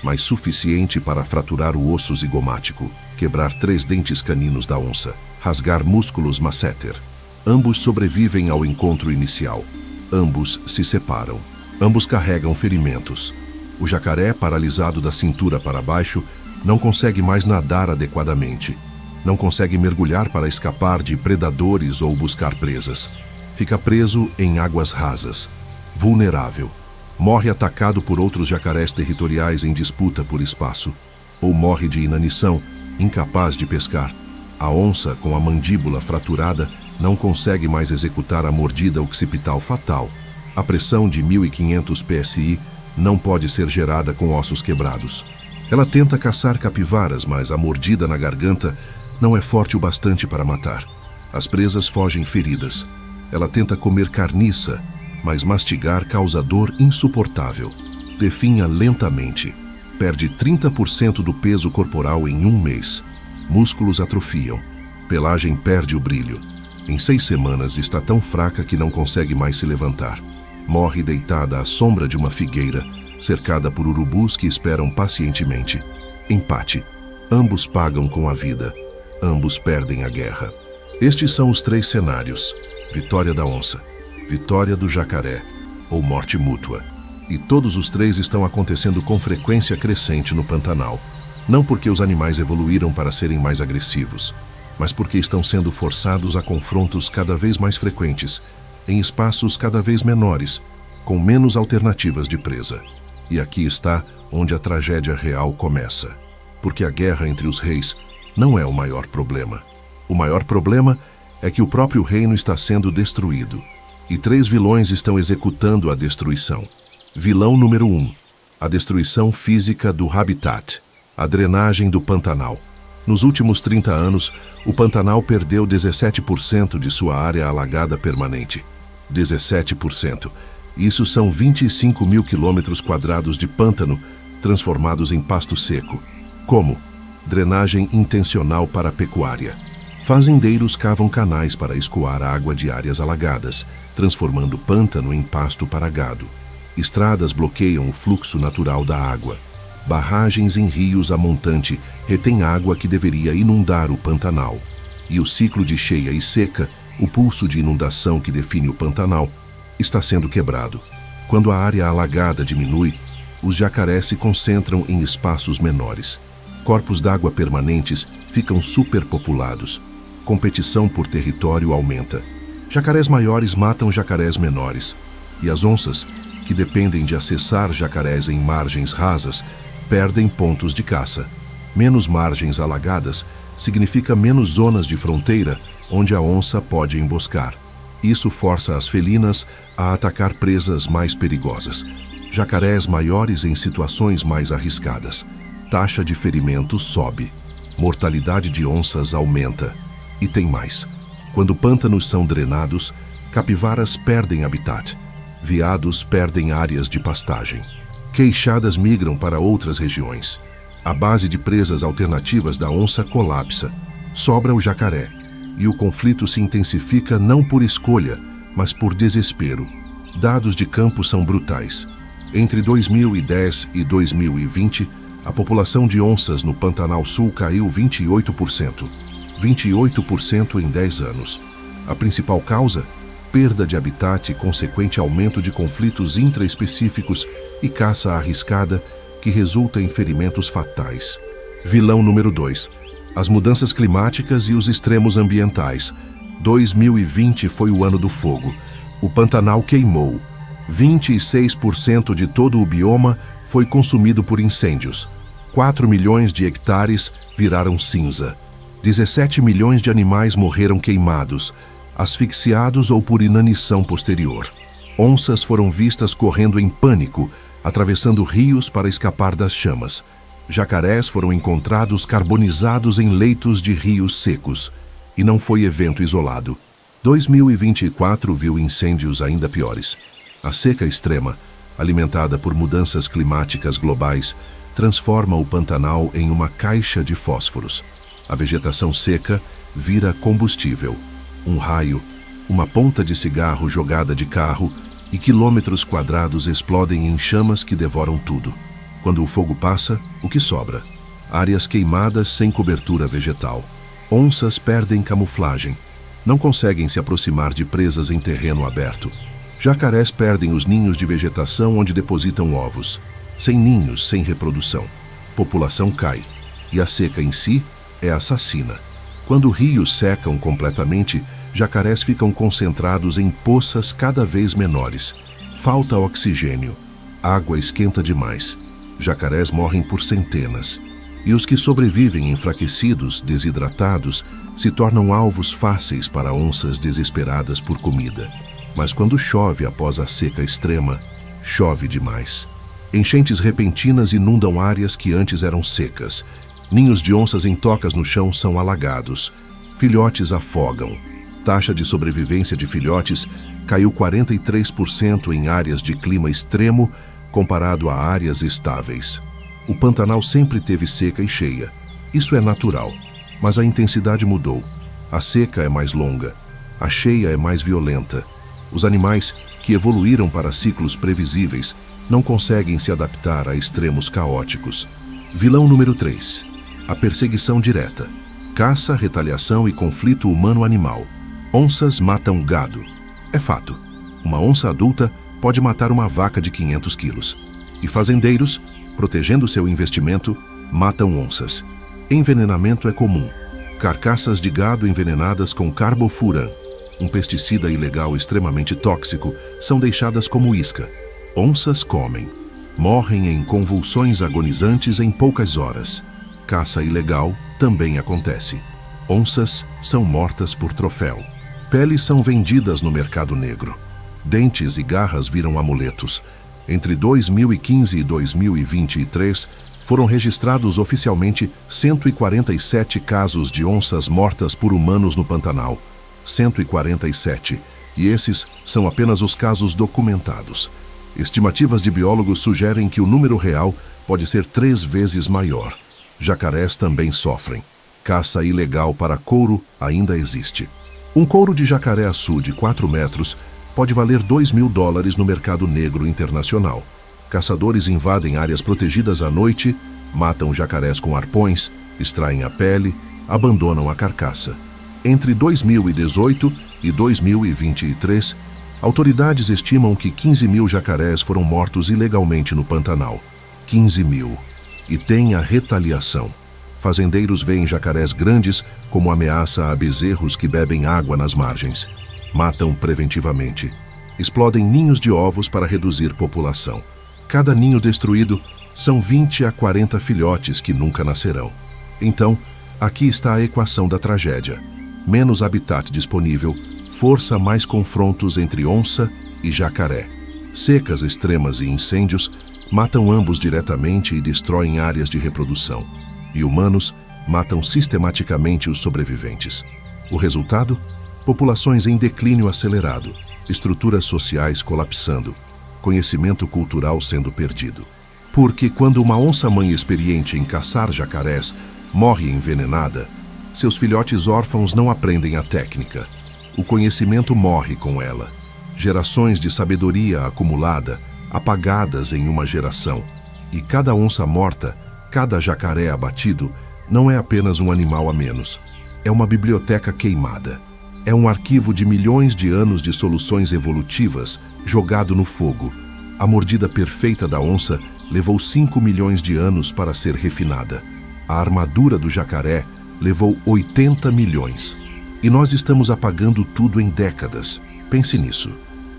A: mas suficiente para fraturar o osso zigomático, quebrar 3 dentes caninos da onça, rasgar músculos masseter. Ambos sobrevivem ao encontro inicial. Ambos se separam. Ambos carregam ferimentos. O jacaré, paralisado da cintura para baixo, não consegue mais nadar adequadamente. Não consegue mergulhar para escapar de predadores ou buscar presas. Fica preso em águas rasas. Vulnerável. Morre atacado por outros jacarés territoriais em disputa por espaço. Ou morre de inanição, incapaz de pescar. A onça, com a mandíbula fraturada, não consegue mais executar a mordida occipital fatal. A pressão de 1500 psi não pode ser gerada com ossos quebrados. Ela tenta caçar capivaras, mas a mordida na garganta não é forte o bastante para matar. As presas fogem feridas. Ela tenta comer carniça, mas mastigar causa dor insuportável. Definha lentamente. Perde 30% do peso corporal em 1 mês. Músculos atrofiam. Pelagem perde o brilho. Em 6 semanas está tão fraca que não consegue mais se levantar. Morre deitada à sombra de uma figueira, cercada por urubus que esperam pacientemente. Empate. Ambos pagam com a vida. Ambos perdem a guerra. Estes são os 3 cenários. Vitória da onça, vitória do jacaré ou morte mútua. E todos os 3 estão acontecendo com frequência crescente no Pantanal. Não porque os animais evoluíram para serem mais agressivos, mas porque estão sendo forçados a confrontos cada vez mais frequentes, em espaços cada vez menores, com menos alternativas de presa. E aqui está onde a tragédia real começa. Porque a guerra entre os reis não é o maior problema. O maior problema é que o próprio reino está sendo destruído. E 3 vilões estão executando a destruição. Vilão número 1. A destruição física do habitat. A drenagem do Pantanal. Nos últimos 30 anos, o Pantanal perdeu 17% de sua área alagada permanente. 17%. Isso são 25 mil quilômetros quadrados de pântano transformados em pasto seco. Como? Drenagem intencional para a pecuária. Fazendeiros cavam canais para escoar água de áreas alagadas, transformando pântano em pasto para gado. Estradas bloqueiam o fluxo natural da água. Barragens em rios a montante retêm água que deveria inundar o Pantanal. E o ciclo de cheia e seca, o pulso de inundação que define o Pantanal, está sendo quebrado. Quando a área alagada diminui, os jacarés se concentram em espaços menores. Corpos d'água permanentes ficam superpopulados. Competição por território aumenta. Jacarés maiores matam jacarés menores. E as onças, que dependem de acessar jacarés em margens rasas, perdem pontos de caça. Menos margens alagadas significa menos zonas de fronteira onde a onça pode emboscar. Isso força as felinas a atacar presas mais perigosas. Jacarés maiores em situações mais arriscadas. Taxa de ferimentos sobe. Mortalidade de onças aumenta. E tem mais. Quando pântanos são drenados, capivaras perdem habitat. Veados perdem áreas de pastagem. Queixadas migram para outras regiões. A base de presas alternativas da onça colapsa. Sobra o jacaré. E o conflito se intensifica não por escolha, mas por desespero. Dados de campo são brutais. Entre 2010 e 2020, a população de onças no Pantanal Sul caiu 28%. 28% em 10 anos. A principal causa? Perda de habitat e consequente aumento de conflitos intraespecíficos e caça arriscada que resulta em ferimentos fatais. Vilão número 2. As mudanças climáticas e os extremos ambientais. 2020 foi o ano do fogo. O Pantanal queimou. 26% de todo o bioma foi consumido por incêndios. 4 milhões de hectares viraram cinza. 17 milhões de animais morreram queimados, asfixiados ou por inanição posterior. Onças foram vistas correndo em pânico, atravessando rios para escapar das chamas. Jacarés foram encontrados carbonizados em leitos de rios secos. E não foi evento isolado. 2024 viu incêndios ainda piores. A seca extrema, alimentada por mudanças climáticas globais, transforma o Pantanal em uma caixa de fósforos. A vegetação seca vira combustível. Um raio, uma ponta de cigarro jogada de carro e quilômetros quadrados explodem em chamas que devoram tudo. Quando o fogo passa, o que sobra? Áreas queimadas sem cobertura vegetal. Onças perdem camuflagem. Não conseguem se aproximar de presas em terreno aberto. Jacarés perdem os ninhos de vegetação onde depositam ovos. Sem ninhos, sem reprodução. População cai. E a seca em si é assassina. Quando rios secam completamente, jacarés ficam concentrados em poças cada vez menores. Falta oxigênio. Água esquenta demais. Jacarés morrem por centenas. E os que sobrevivem enfraquecidos, desidratados, se tornam alvos fáceis para onças desesperadas por comida. Mas quando chove após a seca extrema, chove demais. Enchentes repentinas inundam áreas que antes eram secas. Ninhos de onças em tocas no chão são alagados. Filhotes afogam. Taxa de sobrevivência de filhotes caiu 43% em áreas de clima extremo comparado a áreas estáveis. O Pantanal sempre teve seca e cheia. Isso é natural, mas a intensidade mudou. A seca é mais longa. A cheia é mais violenta. Os animais, que evoluíram para ciclos previsíveis, não conseguem se adaptar a extremos caóticos. Vilão número 3. A perseguição direta. Caça, retaliação e conflito humano-animal. Onças matam gado. É fato. Uma onça adulta pode matar uma vaca de 500 quilos. E fazendeiros, protegendo seu investimento, matam onças. Envenenamento é comum. Carcaças de gado envenenadas com carbofuran, um pesticida ilegal extremamente tóxico, são deixadas como isca. Onças comem. Morrem em convulsões agonizantes em poucas horas. Caça ilegal também acontece. Onças são mortas por troféu. Peles são vendidas no mercado negro. Dentes e garras viram amuletos. Entre 2015 e 2023, foram registrados oficialmente 147 casos de onças mortas por humanos no Pantanal. 147. E esses são apenas os casos documentados. Estimativas de biólogos sugerem que o número real pode ser 3 vezes maior. Jacarés também sofrem. Caça ilegal para couro ainda existe. Um couro de jacaré-açu de 4 metros pode valer $2.000 no mercado negro internacional. Caçadores invadem áreas protegidas à noite, matam jacarés com arpões, extraem a pele, abandonam a carcaça. Entre 2018 e 2023, autoridades estimam que 15 mil jacarés foram mortos ilegalmente no Pantanal. 15 mil. E tem a retaliação. Fazendeiros veem jacarés grandes como ameaça a bezerros que bebem água nas margens. Matam preventivamente. Explodem ninhos de ovos para reduzir população. Cada ninho destruído são 20 a 40 filhotes que nunca nascerão. Então, aqui está a equação da tragédia. Menos habitat disponível, força mais confrontos entre onça e jacaré. Secas extremas e incêndios matam ambos diretamente e destroem áreas de reprodução. E humanos matam sistematicamente os sobreviventes. O resultado? Populações em declínio acelerado, estruturas sociais colapsando, conhecimento cultural sendo perdido. Porque quando uma onça-mãe experiente em caçar jacarés morre envenenada, seus filhotes órfãos não aprendem a técnica. O conhecimento morre com ela. Gerações de sabedoria acumulada, apagadas em uma geração. E cada onça morta, cada jacaré abatido, não é apenas um animal a menos. É uma biblioteca queimada. É um arquivo de milhões de anos de soluções evolutivas jogado no fogo. A mordida perfeita da onça levou 5 milhões de anos para ser refinada. A armadura do jacaré levou 80 milhões. E nós estamos apagando tudo em décadas. Pense nisso.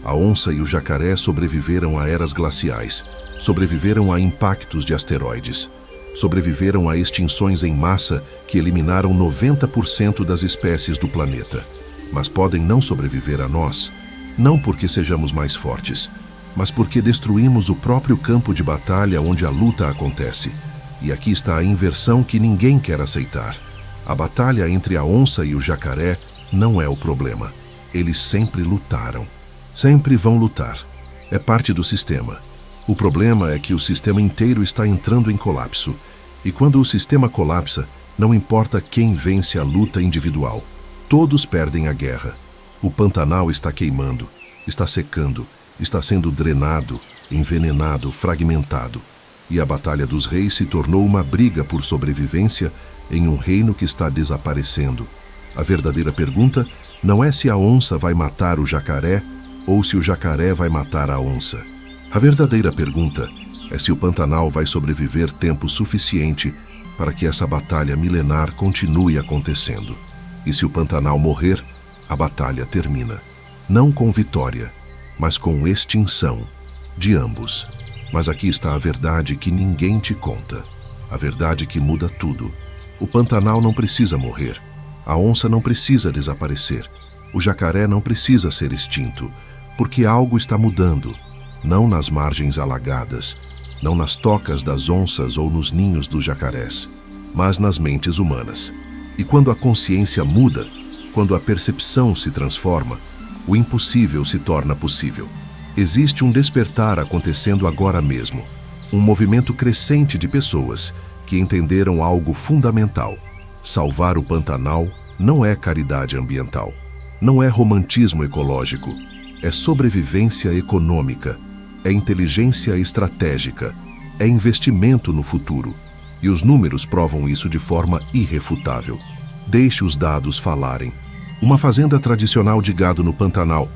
A: A onça e o jacaré sobreviveram a eras glaciais, sobreviveram a impactos de asteroides, sobreviveram a extinções em massa que eliminaram 90% das espécies do planeta. Mas podem não sobreviver a nós, não porque sejamos mais fortes, mas porque destruímos o próprio campo de batalha onde a luta acontece. E aqui está a inversão que ninguém quer aceitar. A batalha entre a onça e o jacaré não é o problema. Eles sempre lutaram. Sempre vão lutar. É parte do sistema. O problema é que o sistema inteiro está entrando em colapso. E quando o sistema colapsa, não importa quem vence a luta individual. Todos perdem a guerra. O Pantanal está queimando, está secando, está sendo drenado, envenenado, fragmentado. E a Batalha dos Reis se tornou uma briga por sobrevivência em um reino que está desaparecendo. A verdadeira pergunta não é se a onça vai matar o jacaré ou se o jacaré vai matar a onça. A verdadeira pergunta é se o Pantanal vai sobreviver tempo suficiente para que essa batalha milenar continue acontecendo. E se o Pantanal morrer, a batalha termina. Não com vitória, mas com extinção de ambos. Mas aqui está a verdade que ninguém te conta. A verdade que muda tudo. O Pantanal não precisa morrer. A onça não precisa desaparecer. O jacaré não precisa ser extinto. Porque algo está mudando. Não nas margens alagadas, não nas tocas das onças ou nos ninhos dos jacarés, mas nas mentes humanas. E quando a consciência muda, quando a percepção se transforma, o impossível se torna possível. Existe um despertar acontecendo agora mesmo. Um movimento crescente de pessoas que entenderam algo fundamental. Salvar o Pantanal não é caridade ambiental. Não é romantismo ecológico. É sobrevivência econômica. É inteligência estratégica. É investimento no futuro. E os números provam isso de forma irrefutável. Deixe os dados falarem. Uma fazenda tradicional de gado no Pantanal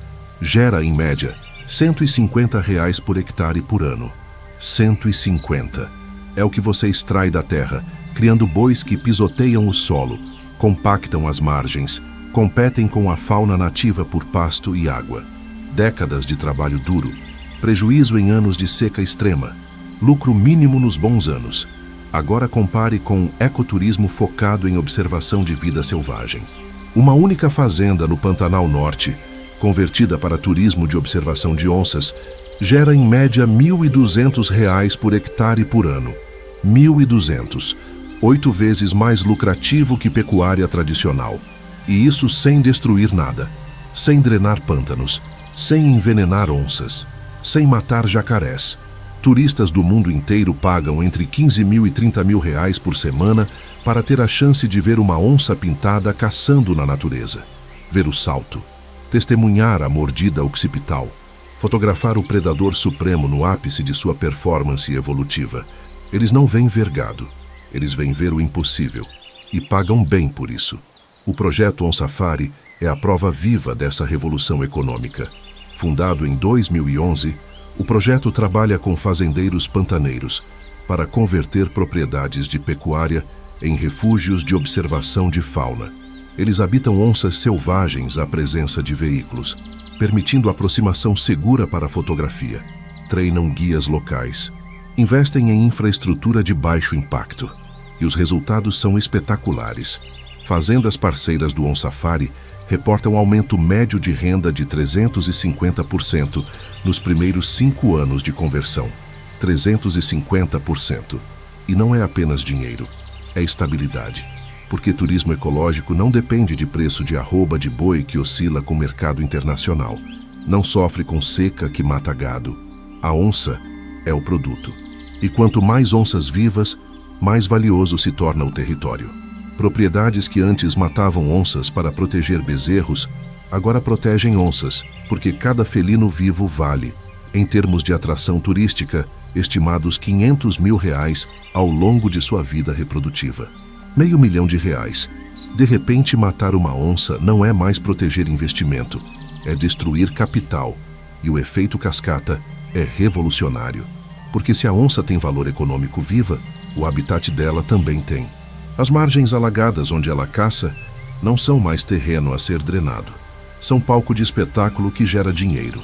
A: gera, em média, R$ 150 por hectare por ano. 150. É o que você extrai da terra, criando bois que pisoteiam o solo, compactam as margens, competem com a fauna nativa por pasto e água. Décadas de trabalho duro, prejuízo em anos de seca extrema, lucro mínimo nos bons anos. Agora compare com ecoturismo focado em observação de vida selvagem. Uma única fazenda no Pantanal Norte, convertida para turismo de observação de onças, gera em média R$ 1.200 por hectare por ano. 1.200, 8 vezes mais lucrativo que pecuária tradicional. E isso sem destruir nada, sem drenar pântanos, sem envenenar onças, sem matar jacarés. Turistas do mundo inteiro pagam entre 15 mil e 30 mil reais por semana para ter a chance de ver uma onça pintada caçando na natureza. Ver o salto, testemunhar a mordida occipital, fotografar o predador supremo no ápice de sua performance evolutiva. Eles não vêm ver gado, eles vêm ver o impossível e pagam bem por isso. O projeto OnSafari é a prova viva dessa revolução econômica. Fundado em 2011, o projeto trabalha com fazendeiros pantaneiros para converter propriedades de pecuária em refúgios de observação de fauna. Eles habitam onças selvagens à presença de veículos, permitindo aproximação segura para a fotografia. Treinam guias locais. Investem em infraestrutura de baixo impacto. E os resultados são espetaculares. Fazendas parceiras do OnSafari reportam aumento médio de renda de 350% nos primeiros 5 anos de conversão. 350%. E não é apenas dinheiro, é estabilidade. Porque turismo ecológico não depende de preço de arroba de boi que oscila com o mercado internacional. Não sofre com seca que mata gado. A onça é o produto. E quanto mais onças vivas, mais valioso se torna o território. Propriedades que antes matavam onças para proteger bezerros, agora protegem onças, porque cada felino vivo vale, em termos de atração turística, estimados R$500 mil ao longo de sua vida reprodutiva. R$500 mil. De repente, matar uma onça não é mais proteger investimento, é destruir capital. E o efeito cascata é revolucionário. Porque se a onça tem valor econômico viva, o habitat dela também tem. As margens alagadas onde ela caça não são mais terreno a ser drenado. São palco de espetáculo que gera dinheiro.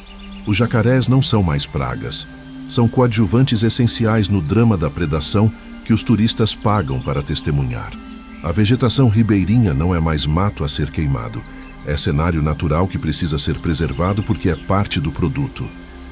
A: Os jacarés não são mais pragas. São coadjuvantes essenciais no drama da predação que os turistas pagam para testemunhar. A vegetação ribeirinha não é mais mato a ser queimado. É cenário natural que precisa ser preservado porque é parte do produto.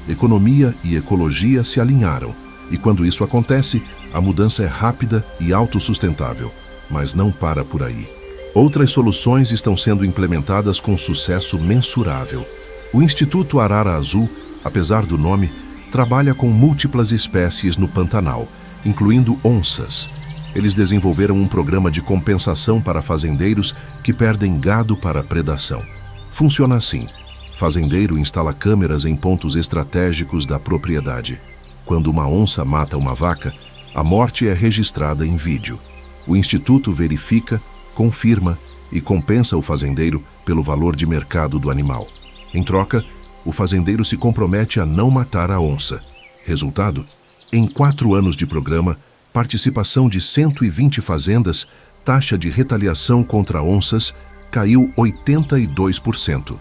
A: Economia e ecologia se alinharam, e quando isso acontece, a mudança é rápida e autossustentável, mas não para por aí. Outras soluções estão sendo implementadas com sucesso mensurável. O Instituto Arara Azul, apesar do nome, trabalha com múltiplas espécies no Pantanal, incluindo onças. Eles desenvolveram um programa de compensação para fazendeiros que perdem gado para predação. Funciona assim. Fazendeiro instala câmeras em pontos estratégicos da propriedade. Quando uma onça mata uma vaca, a morte é registrada em vídeo. O Instituto verifica, confirma e compensa o fazendeiro pelo valor de mercado do animal. Em troca, o fazendeiro se compromete a não matar a onça. Resultado? Em 4 anos de programa, participação de 120 fazendas, taxa de retaliação contra onças caiu 82%.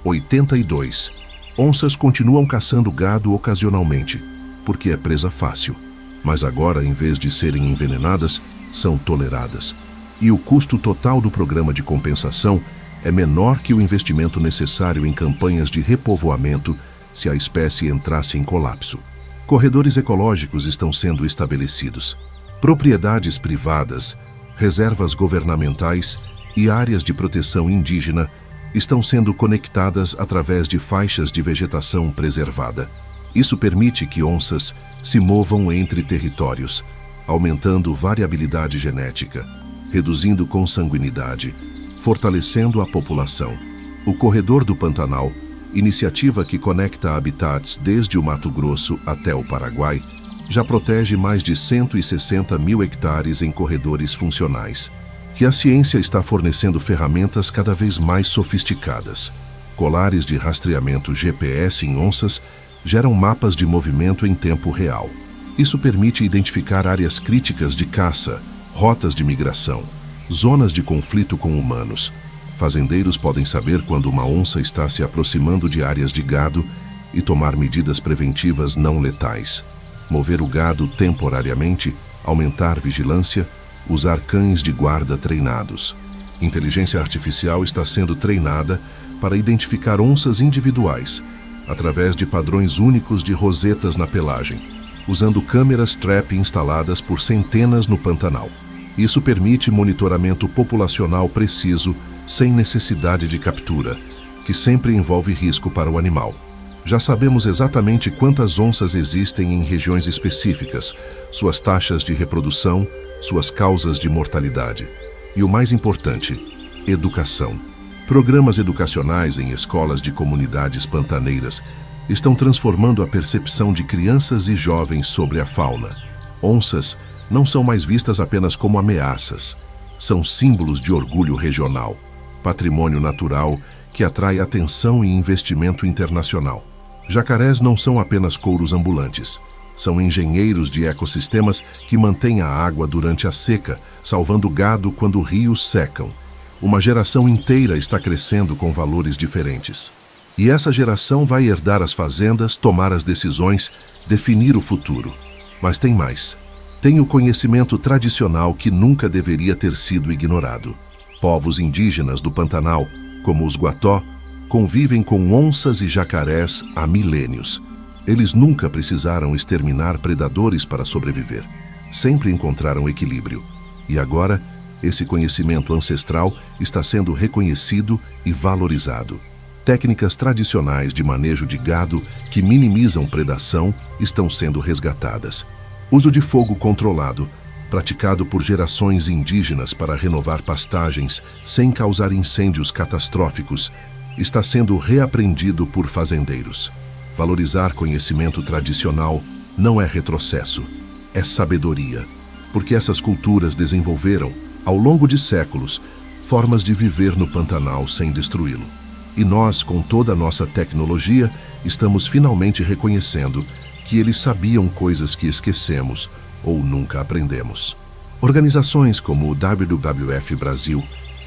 A: 82. Onças continuam caçando gado ocasionalmente, porque é presa fácil. Mas agora, em vez de serem envenenadas, são toleradas. E o custo total do programa de compensação é menor que o investimento necessário em campanhas de repovoamento se a espécie entrasse em colapso. Corredores ecológicos estão sendo estabelecidos. Propriedades privadas, reservas governamentais e áreas de proteção indígena estão sendo conectadas através de faixas de vegetação preservada. Isso permite que onças se movam entre territórios, aumentando variabilidade genética, reduzindo consanguinidade, fortalecendo a população. O Corredor do Pantanal, iniciativa que conecta habitats desde o Mato Grosso até o Paraguai, já protege mais de 160 mil hectares em corredores funcionais. E a ciência está fornecendo ferramentas cada vez mais sofisticadas. Colares de rastreamento GPS em onças geram mapas de movimento em tempo real. Isso permite identificar áreas críticas de caça, rotas de migração, zonas de conflito com humanos. Fazendeiros podem saber quando uma onça está se aproximando de áreas de gado e tomar medidas preventivas não letais. Mover o gado temporariamente, aumentar vigilância, usar cães de guarda treinados. Inteligência artificial está sendo treinada para identificar onças individuais, através de padrões únicos de rosetas na pelagem, usando câmeras trap instaladas por centenas no Pantanal. Isso permite monitoramento populacional preciso, sem necessidade de captura, que sempre envolve risco para o animal. Já sabemos exatamente quantas onças existem em regiões específicas, suas taxas de reprodução, suas causas de mortalidade. E o mais importante, educação. Programas educacionais em escolas de comunidades pantaneiras estão transformando a percepção de crianças e jovens sobre a fauna. Onças não são mais vistas apenas como ameaças. São símbolos de orgulho regional, patrimônio natural que atrai atenção e investimento internacional. Jacarés não são apenas couros ambulantes. São engenheiros de ecossistemas que mantêm a água durante a seca, salvando gado quando rios secam. Uma geração inteira está crescendo com valores diferentes. E essa geração vai herdar as fazendas, tomar as decisões, definir o futuro. Mas tem mais. Tem o conhecimento tradicional que nunca deveria ter sido ignorado. Povos indígenas do Pantanal, como os Guató, convivem com onças e jacarés há milênios. Eles nunca precisaram exterminar predadores para sobreviver. Sempre encontraram equilíbrio. E agora, esse conhecimento ancestral está sendo reconhecido e valorizado. Técnicas tradicionais de manejo de gado que minimizam predação estão sendo resgatadas. Uso de fogo controlado, praticado por gerações indígenas para renovar pastagens sem causar incêndios catastróficos, está sendo reaprendido por fazendeiros. Valorizar conhecimento tradicional não é retrocesso, é sabedoria, porque essas culturas desenvolveram, ao longo de séculos, formas de viver no Pantanal sem destruí-lo. E nós, com toda a nossa tecnologia, estamos finalmente reconhecendo que eles sabiam coisas que esquecemos ou nunca aprendemos. Organizações como o WWF Brasil,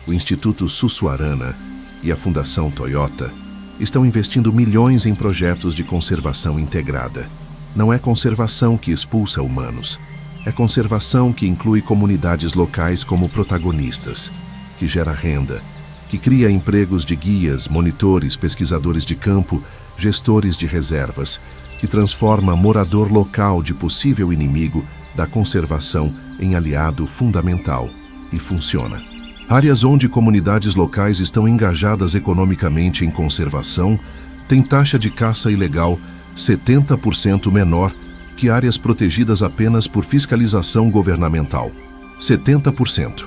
A: o Instituto Sussuarana e a Fundação Toyota estão investindo milhões em projetos de conservação integrada. Não é conservação que expulsa humanos, é conservação que inclui comunidades locais como protagonistas, que gera renda, que cria empregos de guias, monitores, pesquisadores de campo, gestores de reservas, que transforma morador local de possível inimigo da conservação em aliado fundamental e funciona. Áreas onde comunidades locais estão engajadas economicamente em conservação têm taxa de caça ilegal 70% menor que áreas protegidas apenas por fiscalização governamental. 70%.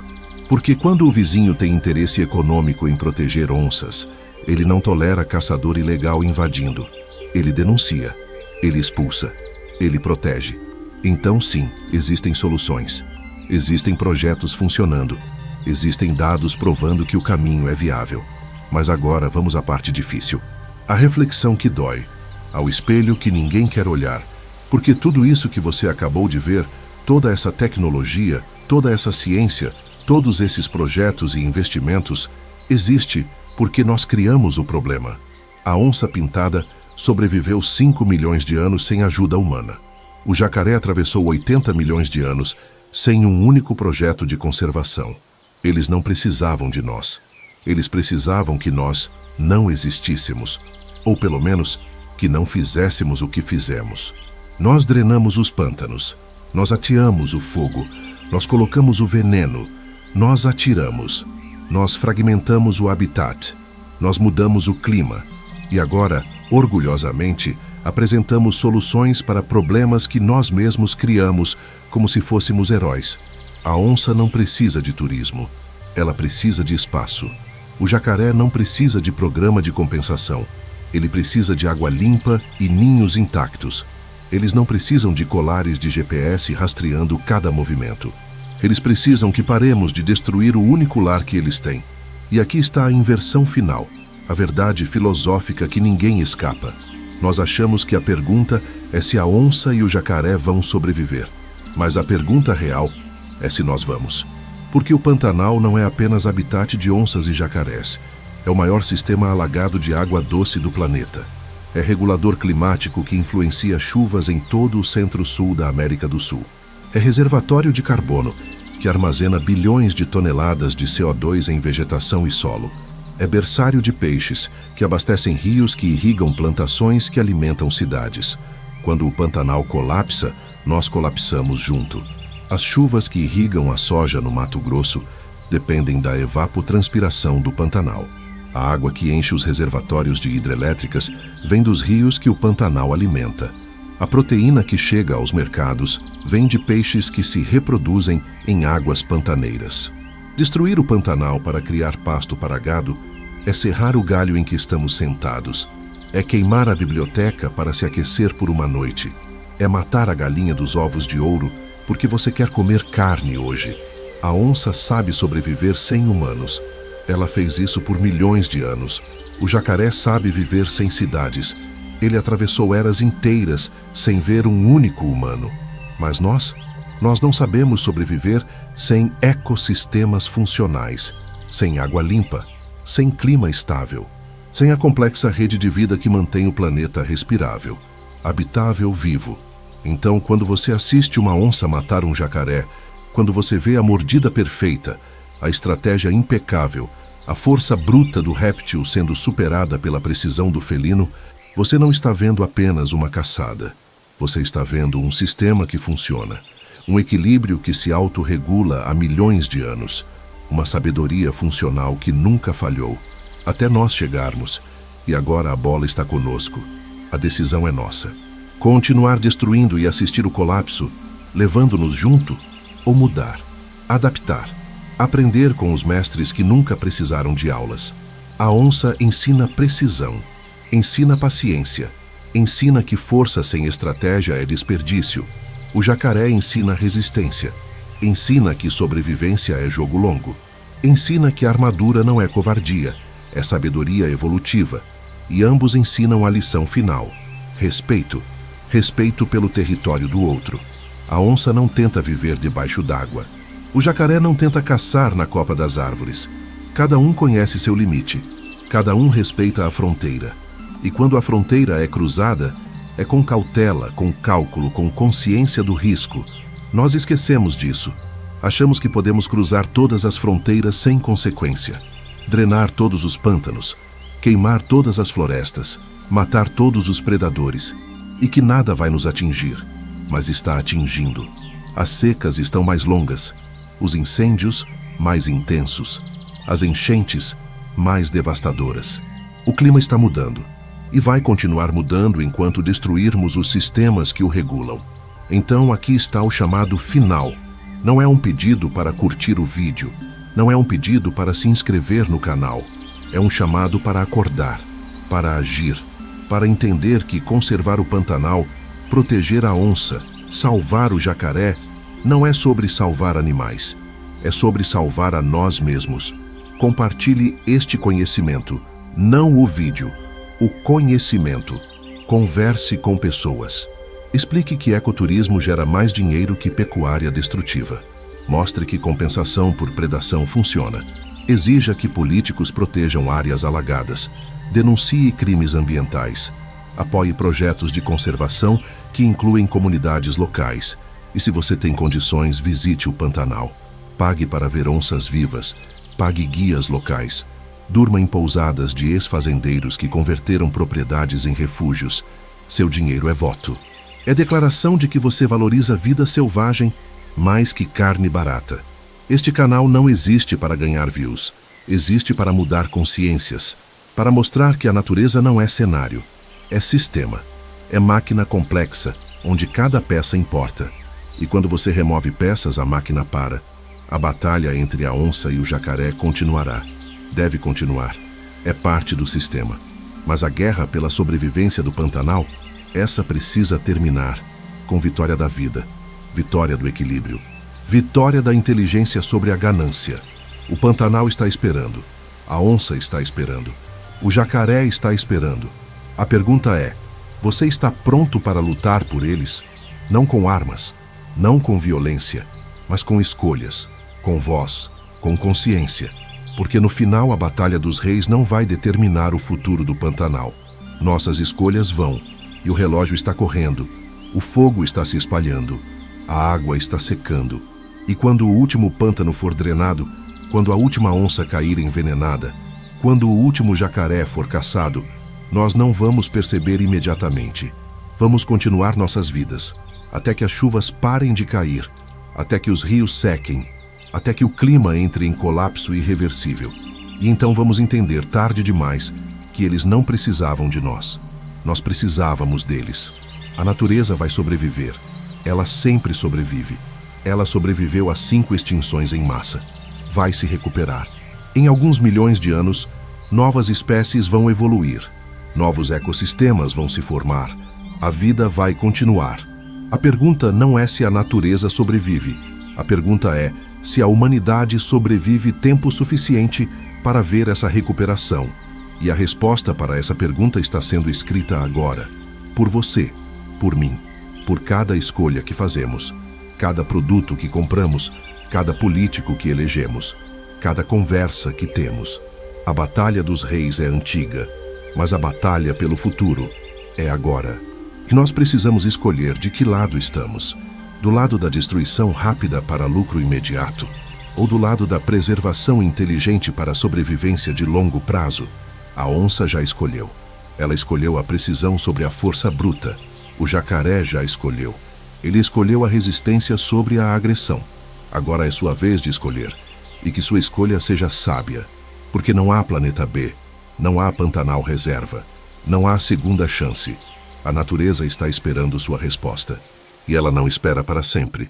A: Porque quando o vizinho tem interesse econômico em proteger onças, ele não tolera caçador ilegal invadindo. Ele denuncia, ele expulsa, ele protege. Então sim, existem soluções. Existem projetos funcionando. Existem dados provando que o caminho é viável. Mas agora vamos à parte difícil. A reflexão que dói. Ao espelho que ninguém quer olhar. Porque tudo isso que você acabou de ver, toda essa tecnologia, toda essa ciência, todos esses projetos e investimentos, existe porque nós criamos o problema. A onça-pintada sobreviveu 5 milhões de anos sem ajuda humana. O jacaré atravessou 80 milhões de anos sem um único projeto de conservação. Eles não precisavam de nós. Eles precisavam que nós não existíssemos, ou pelo menos que não fizéssemos o que fizemos. Nós drenamos os pântanos, nós ateamos o fogo, nós colocamos o veneno, nós atiramos, nós fragmentamos o habitat, nós mudamos o clima e agora, orgulhosamente, apresentamos soluções para problemas que nós mesmos criamos como se fôssemos heróis. A onça não precisa de turismo, ela precisa de espaço. O jacaré não precisa de programa de compensação, ele precisa de água limpa e ninhos intactos. Eles não precisam de colares de GPS rastreando cada movimento. Eles precisam que paremos de destruir o único lar que eles têm. E aqui está a inversão final, a verdade filosófica que ninguém escapa. Nós achamos que a pergunta é se a onça e o jacaré vão sobreviver. Mas a pergunta real é se nós vamos. Porque o Pantanal não é apenas habitat de onças e jacarés. É o maior sistema alagado de água doce do planeta. É regulador climático que influencia chuvas em todo o centro-sul da América do Sul. É reservatório de carbono, que armazena bilhões de toneladas de CO2 em vegetação e solo. É berçário de peixes, que abastecem rios que irrigam plantações que alimentam cidades. Quando o Pantanal colapsa, nós colapsamos junto. As chuvas que irrigam a soja no Mato Grosso dependem da evapotranspiração do Pantanal. A água que enche os reservatórios de hidrelétricas vem dos rios que o Pantanal alimenta. A proteína que chega aos mercados vem de peixes que se reproduzem em águas pantaneiras. Destruir o Pantanal para criar pasto para gado é serrar o galho em que estamos sentados. É queimar a biblioteca para se aquecer por uma noite. É matar a galinha dos ovos de ouro porque você quer comer carne hoje. A onça sabe sobreviver sem humanos. Ela fez isso por milhões de anos. O jacaré sabe viver sem cidades. Ele atravessou eras inteiras sem ver um único humano. Mas nós não sabemos sobreviver sem ecossistemas funcionais, sem água limpa, sem clima estável, sem a complexa rede de vida que mantém o planeta respirável, habitável, vivo. Então, quando você assiste uma onça matar um jacaré, quando você vê a mordida perfeita, a estratégia impecável, a força bruta do réptil sendo superada pela precisão do felino, você não está vendo apenas uma caçada. Você está vendo um sistema que funciona, um equilíbrio que se autorregula há milhões de anos, uma sabedoria funcional que nunca falhou, até nós chegarmos, e agora a bola está conosco. A decisão é nossa. Continuar destruindo e assistir o colapso levando-nos junto, ou mudar, adaptar, aprender com os mestres que nunca precisaram de aulas. A onça ensina precisão, ensina paciência, ensina que força sem estratégia é desperdício. O jacaré ensina resistência, ensina que sobrevivência é jogo longo, ensina que a armadura não é covardia, é sabedoria evolutiva, e ambos ensinam a lição final: respeito, respeito pelo território do outro. A onça não tenta viver debaixo d'água. O jacaré não tenta caçar na copa das árvores. Cada um conhece seu limite, cada um respeita a fronteira. E quando a fronteira é cruzada, é com cautela, com cálculo, com consciência do risco. Nós esquecemos disso. Achamos que podemos cruzar todas as fronteiras sem consequência, drenar todos os pântanos, queimar todas as florestas, matar todos os predadores, e que nada vai nos atingir, mas está atingindo. As secas estão mais longas, os incêndios mais intensos, as enchentes mais devastadoras. O clima está mudando, e vai continuar mudando enquanto destruirmos os sistemas que o regulam. Então aqui está o chamado final. Não é um pedido para curtir o vídeo, não é um pedido para se inscrever no canal. É um chamado para acordar, para agir, para entender que conservar o Pantanal, proteger a onça, salvar o jacaré, não é sobre salvar animais, é sobre salvar a nós mesmos. Compartilhe este conhecimento, não o vídeo, o conhecimento. Converse com pessoas. Explique que ecoturismo gera mais dinheiro que pecuária destrutiva. Mostre que compensação por predação funciona. Exija que políticos protejam áreas alagadas. Denuncie crimes ambientais. Apoie projetos de conservação que incluem comunidades locais. E se você tem condições, visite o Pantanal. Pague para ver onças vivas. Pague guias locais. Durma em pousadas de ex-fazendeiros que converteram propriedades em refúgios. Seu dinheiro é voto. É declaração de que você valoriza a vida selvagem mais que carne barata. Este canal não existe para ganhar views. Existe para mudar consciências. Para mostrar que a natureza não é cenário. É sistema. É máquina complexa, onde cada peça importa. E quando você remove peças, a máquina para. A batalha entre a onça e o jacaré continuará. Deve continuar. É parte do sistema. Mas a guerra pela sobrevivência do Pantanal, essa precisa terminar com vitória da vida, vitória do equilíbrio, vitória da inteligência sobre a ganância. O Pantanal está esperando. A onça está esperando. O jacaré está esperando. A pergunta é: você está pronto para lutar por eles? Não com armas, não com violência, mas com escolhas, com voz, com consciência. Porque no final a Batalha dos Reis não vai determinar o futuro do Pantanal. Nossas escolhas vão, e o relógio está correndo, o fogo está se espalhando, a água está secando. E quando o último pântano for drenado, quando a última onça cair envenenada, quando o último jacaré for caçado, nós não vamos perceber imediatamente. Vamos continuar nossas vidas, até que as chuvas parem de cair, até que os rios sequem, até que o clima entre em colapso irreversível. E então vamos entender, tarde demais, que eles não precisavam de nós. Nós precisávamos deles. A natureza vai sobreviver. Ela sempre sobrevive. Ela sobreviveu a 5 extinções em massa. Vai se recuperar. Em alguns milhões de anos, novas espécies vão evoluir. Novos ecossistemas vão se formar. A vida vai continuar. A pergunta não é se a natureza sobrevive. A pergunta é se a humanidade sobrevive tempo suficiente para ver essa recuperação. E a resposta para essa pergunta está sendo escrita agora. Por você, por mim, por cada escolha que fazemos, cada produto que compramos, cada político que elegemos, cada conversa que temos. A Batalha dos Reis é antiga, mas a batalha pelo futuro é agora. E nós precisamos escolher de que lado estamos. Do lado da destruição rápida para lucro imediato, ou do lado da preservação inteligente para a sobrevivência de longo prazo. A onça já escolheu. Ela escolheu a precisão sobre a força bruta. O jacaré já escolheu. Ele escolheu a resistência sobre a agressão. Agora é sua vez de escolher. E que sua escolha seja sábia. Porque não há planeta B. Não há Pantanal reserva. Não há segunda chance. A natureza está esperando sua resposta. e ela não espera para sempre.